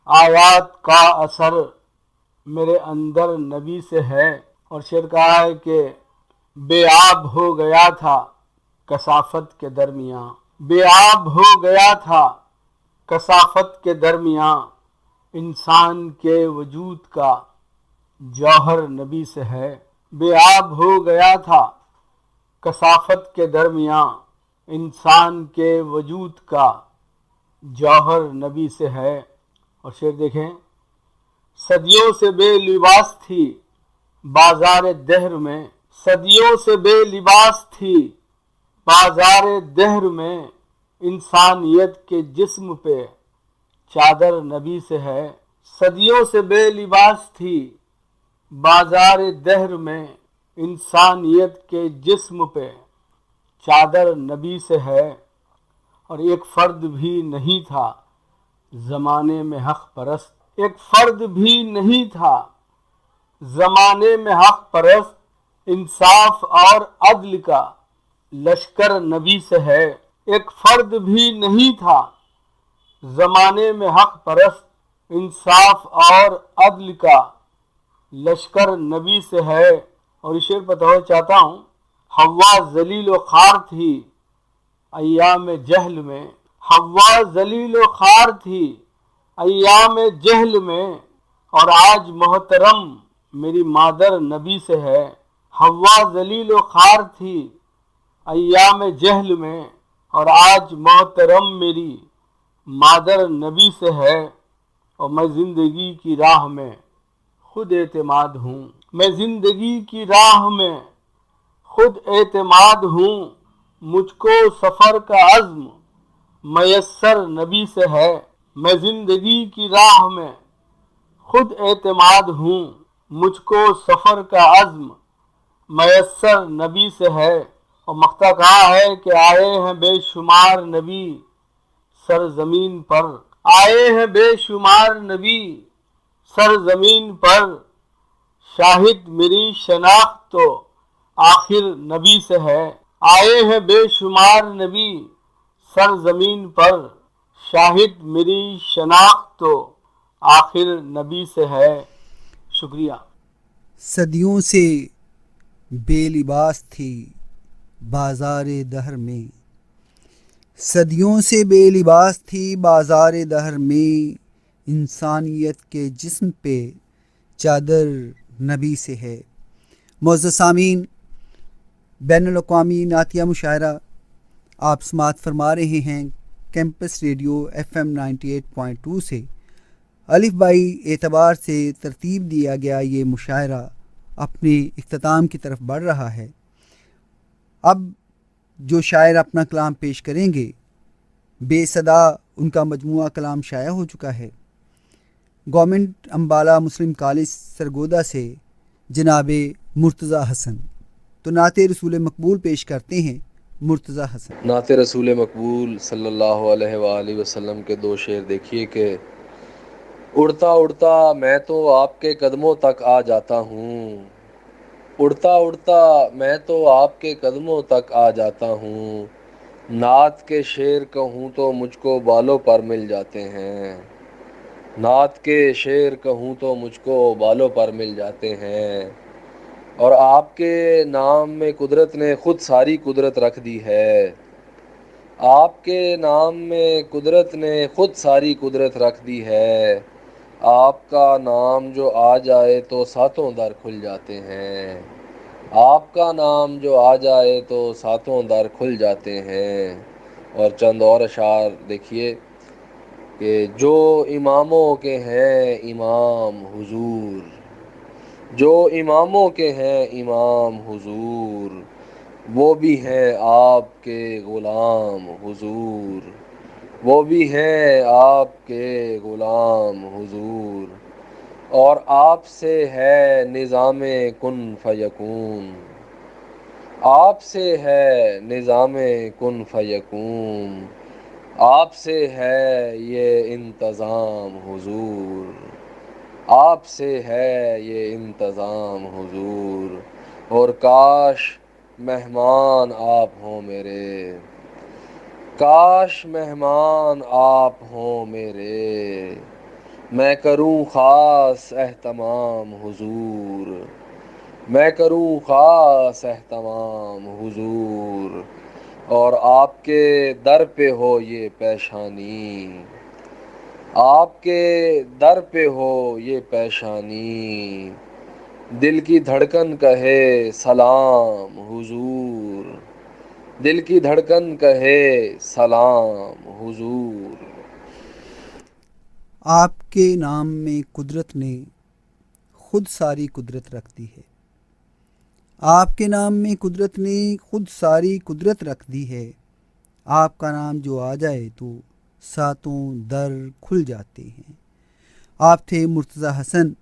آیات کا اثر میرے اندر نبی سے ہے۔ اور شعر کہا ہے کہ بے آب ہو گیا تھا کثافت کے درمیاں، بے آب ہو گیا تھا کثافت کے درمیاں، انسان کے وجود کا جوہر نبی سے ہے، بے آب ہو گیا تھا کثافت کے درمیاں، انسان کے وجود کا جوہر نبی سے ہے۔ اور شعر دیکھیں، صدیوں سے بے لباس تھی بازار دہر میں، صدیوں سے بے لباس تھی بازار دہر میں، انسانیت کے جسم پہ چادر نبی سے ہے، صدیوں سے بے لباس تھی بازار دہر میں، انسانیت کے جسم پہ چادر نبی سے ہے۔ اور ایک فرد بھی نہیں تھا زمانے میں حق پرست، ایک فرد بھی نہیں تھا زمانے میں حق پرست، انصاف اور عدل کا لشکر نبی سے ہے، ایک فرد بھی نہیں تھا زمانے میں حق پرست، انصاف اور عدل کا لشکر نبی سے ہے۔ اور یہ شعر بتانا چاہتا ہوں، حوا ذلیل و خوار تھی ایام جہل میں، حوا ذلیل و خوار تھی ایام جہل میں، اور آج محترم میری مادر نبی سے ہے، حوا ذلیل و خوار تھی ایام جہل میں، اور آج محترم میری مادر نبی سے ہے۔ اور میں زندگی کی راہ میں خود اعتماد ہوں، میں زندگی کی راہ میں خود اعتماد ہوں، مجھ کو سفر کا عزم میسر نبی سے ہے، میں زندگی کی راہ میں خود اعتماد ہوں، مجھ کو سفر کا عزم میسر نبی سے ہے۔ اور مقطع کہا ہے کہ آئے ہیں بے شمار نبی سرزمین پر، آئے ہیں بے شمار نبی سرزمین پر، شاہد میری شناخت تو آخر نبی سے ہے، آئے ہیں بے شمار نبی سرزمین پر، شاہد میری شناخت تو آخر نبی سے ہے۔ شکریہ۔ صدیوں سے بے لباس تھی بازار دہر میں، صدیوں سے بے لباس تھی بازار دہر میں، انسانیت کے جسم پہ چادر نبی سے ہے۔ معزز سامعین، بین الاقوامی نعتیہ مشاعرہ آپ سماعت فرما رہے ہیں کیمپس ریڈیو FM 98.2 سے۔ الف بائی اعتبار سے ترتیب دیا گیا یہ مشاعرہ اپنے اختتام کی طرف بڑھ رہا ہے۔ اب جو شاعر اپنا کلام پیش کریں گے، بے صدا ان کا مجموعہ کلام شائع ہو چکا ہے۔ گورنمنٹ امبالہ مسلم کالج سرگودا سے جناب مرتضیٰ حسن، تو نعت رسول مقبول پیش کرتے ہیں مرتضیٰ حسن۔ نعت رسول مقبول صلی اللہ علیہ وآلہ وسلم کے دو شعر دیکھیے کہ اڑتا اڑتا میں تو آپ کے قدموں تک آ جاتا ہوں، اڑتا اڑتا میں تو آپ کے قدموں تک آ جاتا ہوں، نعت کے شعر کہوں تو مجھ کو بالوں پر مل جاتے ہیں، نعت کے شعر کہوں تو مجھ کو بالوں پر مل جاتے ہیں، اور آپ کے نام میں قدرت نے خود ساری قدرت رکھ دی ہے، آپ کے نام میں قدرت نے خود ساری قدرت رکھ دی ہے، آپ کا نام جو آ جائے تو ساتوں در کھل جاتے ہیں، آپ کا نام جو آ جائے تو ساتوں در کھل جاتے ہیں۔ اور چند اور اشعار دیکھیے کہ جو اماموں کے ہیں امام حضور، جو اماموں کے ہیں امام حضور، وہ بھی ہیں آپ کے غلام حضور، وہ بھی ہیں آپ کے غلام حضور، اور آپ سے ہے نظام کن فیکون، آپ سے ہے نظام کن فیکون، آپ سے ہے یہ انتظام حضور، آپ سے ہے یہ انتظام حضور، اور کاش مہمان آپ ہوں میرے، کاش مہمان آپ ہوں میرے، میں کروں خاص اہتمام حضور، میں کروں خاص اہتمام حضور، اور آپ کے در پہ ہو یہ پیشانی، آپ کے در پہ ہو یہ پیشانی، دل کی دھڑکن کہے سلام حضور، دل کی دھڑکن کہے سلام حضور۔ آپ کے نام میں قدرت نے خود ساری قدرت رکھ دی ہے، آپ کے نام میں قدرت نے خود ساری قدرت رکھ دی ہے، آپ کا نام جو آ جائے تو ساتوں در کھل جاتے ہیں۔ آپ تھے مرتضی حسن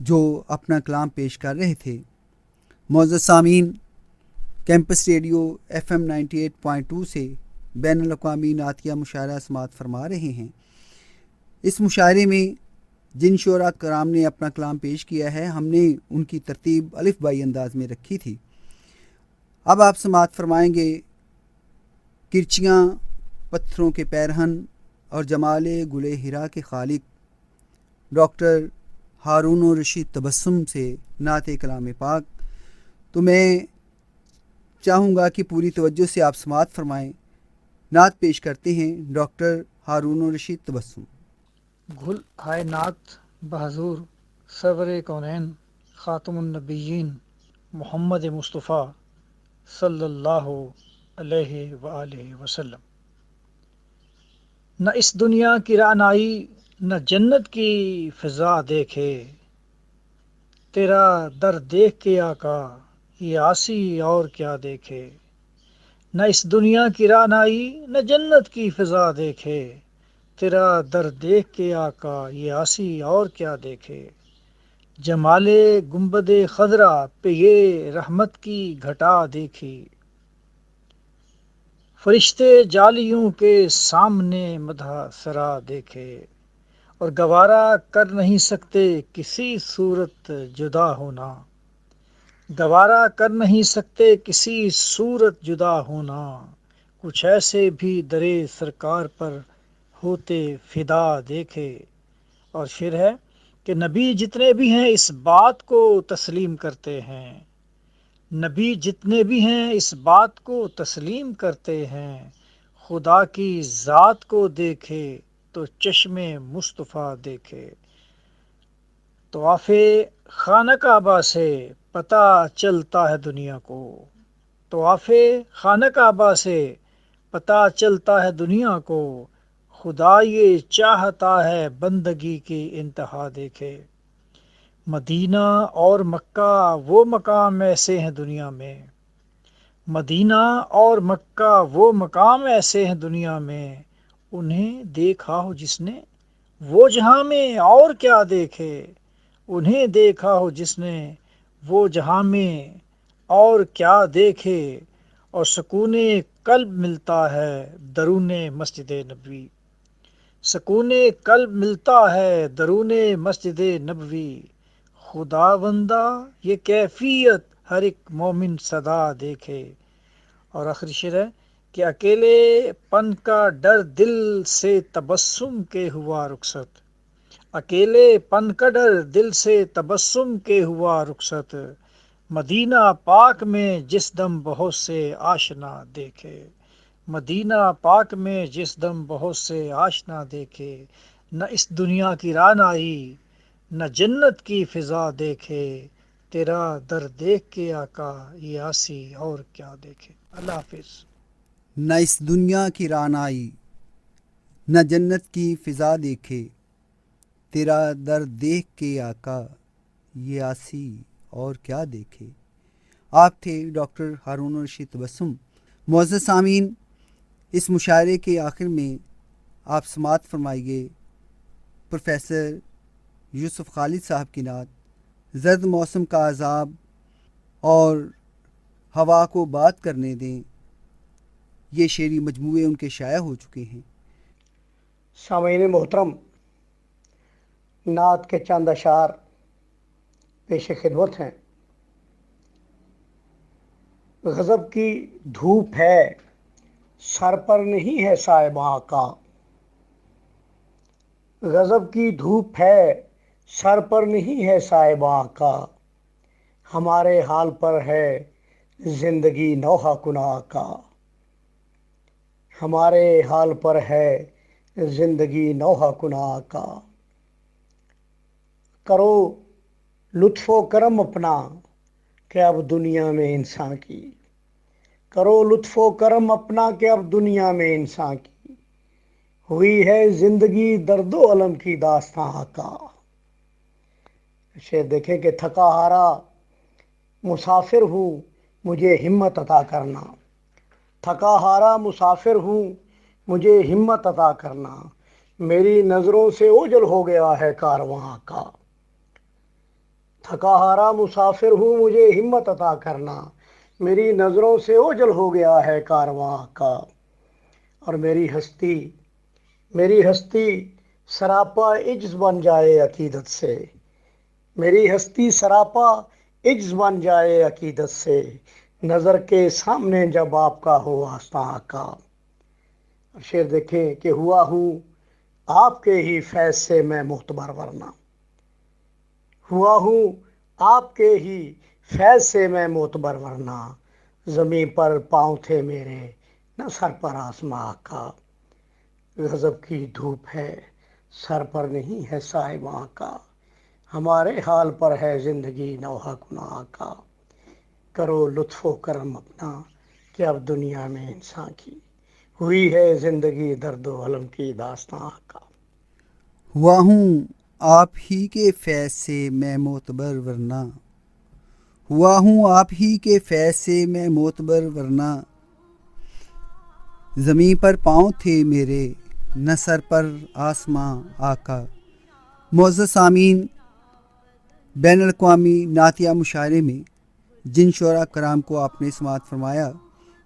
جو اپنا کلام پیش کر رہے تھے۔ معزز سامعین، کیمپس ریڈیو FM 98.2 سے بین الاقوامی نعتیہ مشاعرہ سماعت فرما رہے ہیں۔ اس مشاعرے میں جن شعراء کرام نے اپنا کلام پیش کیا ہے، ہم نے ان کی ترتیب الف بائی انداز میں رکھی تھی۔ اب آپ سماعت فرمائیں گے کرچیاں پتھروں کے پیرہن اور جمال گل ہرا کے خالق ڈاکٹر ہارون الرشید تبسم سے نعت کلام پاک۔ تو میں چاہوں گا کہ پوری توجہ سے آپ سماعت فرمائیں۔ نعت پیش کرتے ہیں ڈاکٹر ہارون الرشید تبسم۔ گل ہائے نعت بحضور سرور کونین خاتم النبیین محمد مصطفیٰ صلی اللہ علیہ وآلہ وسلم۔ نہ اس دنیا کی رعنائی نہ جنت کی فضا دیکھے، تیرا در دیکھ کے آقا یہ عاصی اور کیا دیکھے، نہ اس دنیا کی رعنائی نہ جنت کی فضا دیکھے، تیرا در دیکھ کے آقا یہ عاصی اور کیا دیکھے، جمال گنبد خضرا پہ یہ رحمت کی گھٹا دیکھی، فرشتے جالیوں کے سامنے مدح سرا دیکھے، اور گوارا کر نہیں سکتے کسی صورت جدا ہونا، گوارا کر نہیں سکتے کسی صورت جدا ہونا، کچھ ایسے بھی درے سرکار پر ہوتے فدا دیکھے۔ اور پھر ہے کہ نبی جتنے بھی ہیں اس بات کو تسلیم کرتے ہیں، نبی جتنے بھی ہیں اس بات کو تسلیم کرتے ہیں، خدا کی ذات کو دیکھے تو چشم مصطفیٰ دیکھے۔ طواف خانہ کعبہ سے پتہ چلتا ہے دنیا کو، طواف خانہ کعبہ سے پتہ چلتا ہے دنیا کو، خدا یہ چاہتا ہے بندگی کی انتہا دیکھے۔ مدینہ اور مکہ وہ مقام ایسے ہیں دنیا میں، مدینہ اور مکہ وہ مقام ایسے ہیں دنیا میں، انہیں دیکھا ہو جس نے وہ جہاں میں اور کیا دیکھے، انہیں دیکھا ہو جس نے وہ جہاں میں اور کیا دیکھے، اور سکون قلب ملتا ہے درون مسجد نبوی، سکون قلب ملتا ہے درون مسجد نبوی، خدا بندہ یہ کیفیت ہر ایک مومن صدا دیکھے۔ اور آخری شعر ہے کہ اکیلے پن کا ڈر دل سے تبسم کے ہوا رخصت، اکیلے پن کا ڈر دل سے تبسم کے ہوا رخصت، مدینہ پاک میں جس دم بہت سے آشنا دیکھے، مدینہ پاک میں جس دم بہت سے آشنا دیکھے، نہ اس دنیا کی رانائی نہ جنت کی فضا دیکھے، تیرا در دیکھ کے آقا یہ آسی اور کیا دیکھے۔ اللہ حافظ۔ نہ اس دنیا کی رانائی نہ جنت کی فضا دیکھے، تیرا در دیکھ کے آقا یہ آسی اور کیا دیکھے۔ آپ تھے ڈاکٹر ہارون الرشید تبسم۔ معزز سامعین، اس مشاعرے کے آخر میں آپ سماعت فرمائیے پروفیسر یوسف خالد صاحب کی نعت زرد موسم کا عذاب اور ہوا کو بات کرنے دیں۔ یہ شعری مجموعے ان کے شائع ہو چکے ہیں۔ سامعین محترم، نعت کے چند اشعار پیش خدمت ہیں۔ غضب کی دھوپ ہے سر پر نہیں ہے صاحباں کا، غضب کی دھوپ ہے سر پر نہیں ہے صاحباں کا، ہمارے حال پر ہے زندگی نوحہ گناہ کا، ہمارے حال پر ہے زندگی نوحہ گناہ کا، کرو لطف و کرم اپنا کہ اب دنیا میں انسان کی، کرو لطف و کرم اپنا کہ اب دنیا میں انسان کی، ہوئی ہے زندگی درد و علم کی داستان کا۔ شعر دیکھیں کہ تھکا ہارا مسافر ہوں مجھے ہمت عطا کرنا، تھکا ہارا مسافر ہوں مجھے ہمت عطا کرنا، میری نظروں سے اوجھل ہو گیا ہے کارواں کا، تھکا ہارا مسافر ہوں مجھے ہمت عطا کرنا، میری نظروں سے اوجھل ہو گیا ہے کارواں کا، اور میری ہستی سراپا عجز بن جائے عقیدت سے، میری ہستی سراپا عجز بن جائے عقیدت سے، نظر کے سامنے جب آپ کا ہو آستاں کا۔ شعر دیکھیں کہ ہوا ہوں آپ کے ہی فیض سے میں معتبر ورنہ، ہوا ہوں آپ کے ہی فیض سے میں معتبر ورنہ، زمین پر پاؤں تھے میرے نہ سر پر آسماں کا، غضب کی دھوپ ہے سر پر نہیں ہے صاحباں کا، ہمارے حال پر ہے زندگی نوحہ گناہ کا، کرو لطف و کرم اپنا کہ اب دنیا میں انسان کی، ہوئی ہے زندگی درد و علم کی داستان کا۔ ہوا ہوں آپ ہی کے فیض سے میں معتبر ورنہ، ہوا ہوں آپ ہی کے فیض سے میں معتبر ورنہ، زمین پر پاؤں تھے میرے نہ سر پر آسماں آقا۔ معزز سامعین، بین الاقوامی نعتیہ مشاعرے میں جن شعراء کرام کو آپ نے سماعت فرمایا،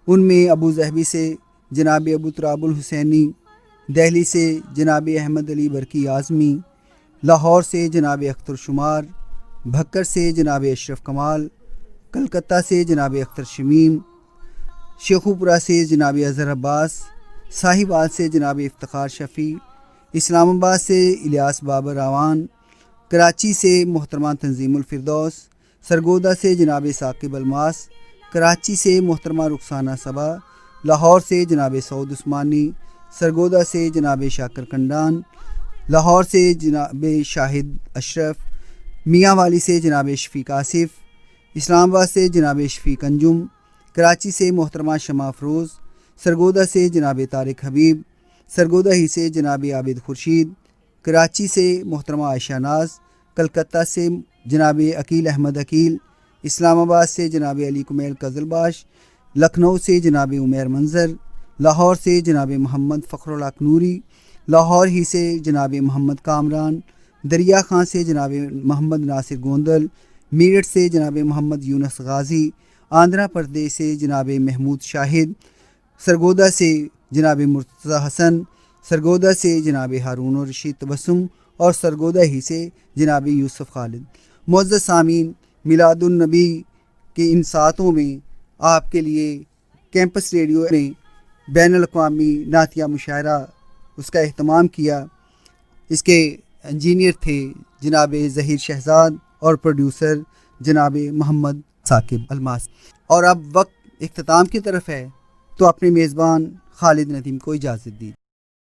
ان میں ابو ظہبی سے جناب ابو تراب الحسینی، دہلی سے جناب احمد علی برکی اعظمی، لاہور سے جناب اختر شمار، بھکر سے جناب اشرف کمال، کلکتہ سے جناب اختر شمیم، شیخوپورہ سے جناب اظہر عباس، ساہیوال سے جناب افتخار شفیع، اسلام آباد سے الیاس بابر راوان، کراچی سے محترمہ تنظیم الفردوس، سرگودا سے جناب ثاقب الماس، کراچی سے محترمہ رخسانہ صبا، لاہور سے جناب سعود عثمانی، سرگودا سے جناب شاکر کنڈان، لاہور سے جناب شاہد اشرف، میاں والی سے جناب شفیق آصف، اسلام آباد سے جناب شفیق انجم، کراچی سے محترمہ شمع افروز، سرگودا سے جناب طارق حبیب، سرگودا ہی سے جناب عابد خورشید، کراچی سے محترمہ عائشہ ناز، کلکتہ سے جناب عقیل احمد عقیل، اسلام آباد سے جناب علی کمیل قزلباش، لکھنؤ سے جناب عمیر منظر، لاہور سے جناب محمد فخر الحق نوری، لاہور ہی سے جناب محمد کامران، دریا خان سے جناب محمد ناصر گوندل، میرٹھ سے جناب محمد یونس غازی، آندھرا پردیش سے جناب محمود شاہد، سرگودا سے جناب مرتضی حسن، سرگودا سے جناب ہارون الرشید تبسم اور سرگودا ہی سے جناب یوسف خالد۔ معزز سامعین، میلاد النبی کے ان ساعتوں میں آپ کے لیے کیمپس ریڈیو نے بین الاقوامی نعتیہ مشاعرہ اس کا اہتمام کیا۔ اس کے انجینئر تھے جناب ظہیر شہزاد اور پروڈیوسر جناب محمد ثاقب الماس۔ اور اب وقت اختتام کی طرف ہے، تو اپنے میزبان خالد ندیم کو اجازت دی۔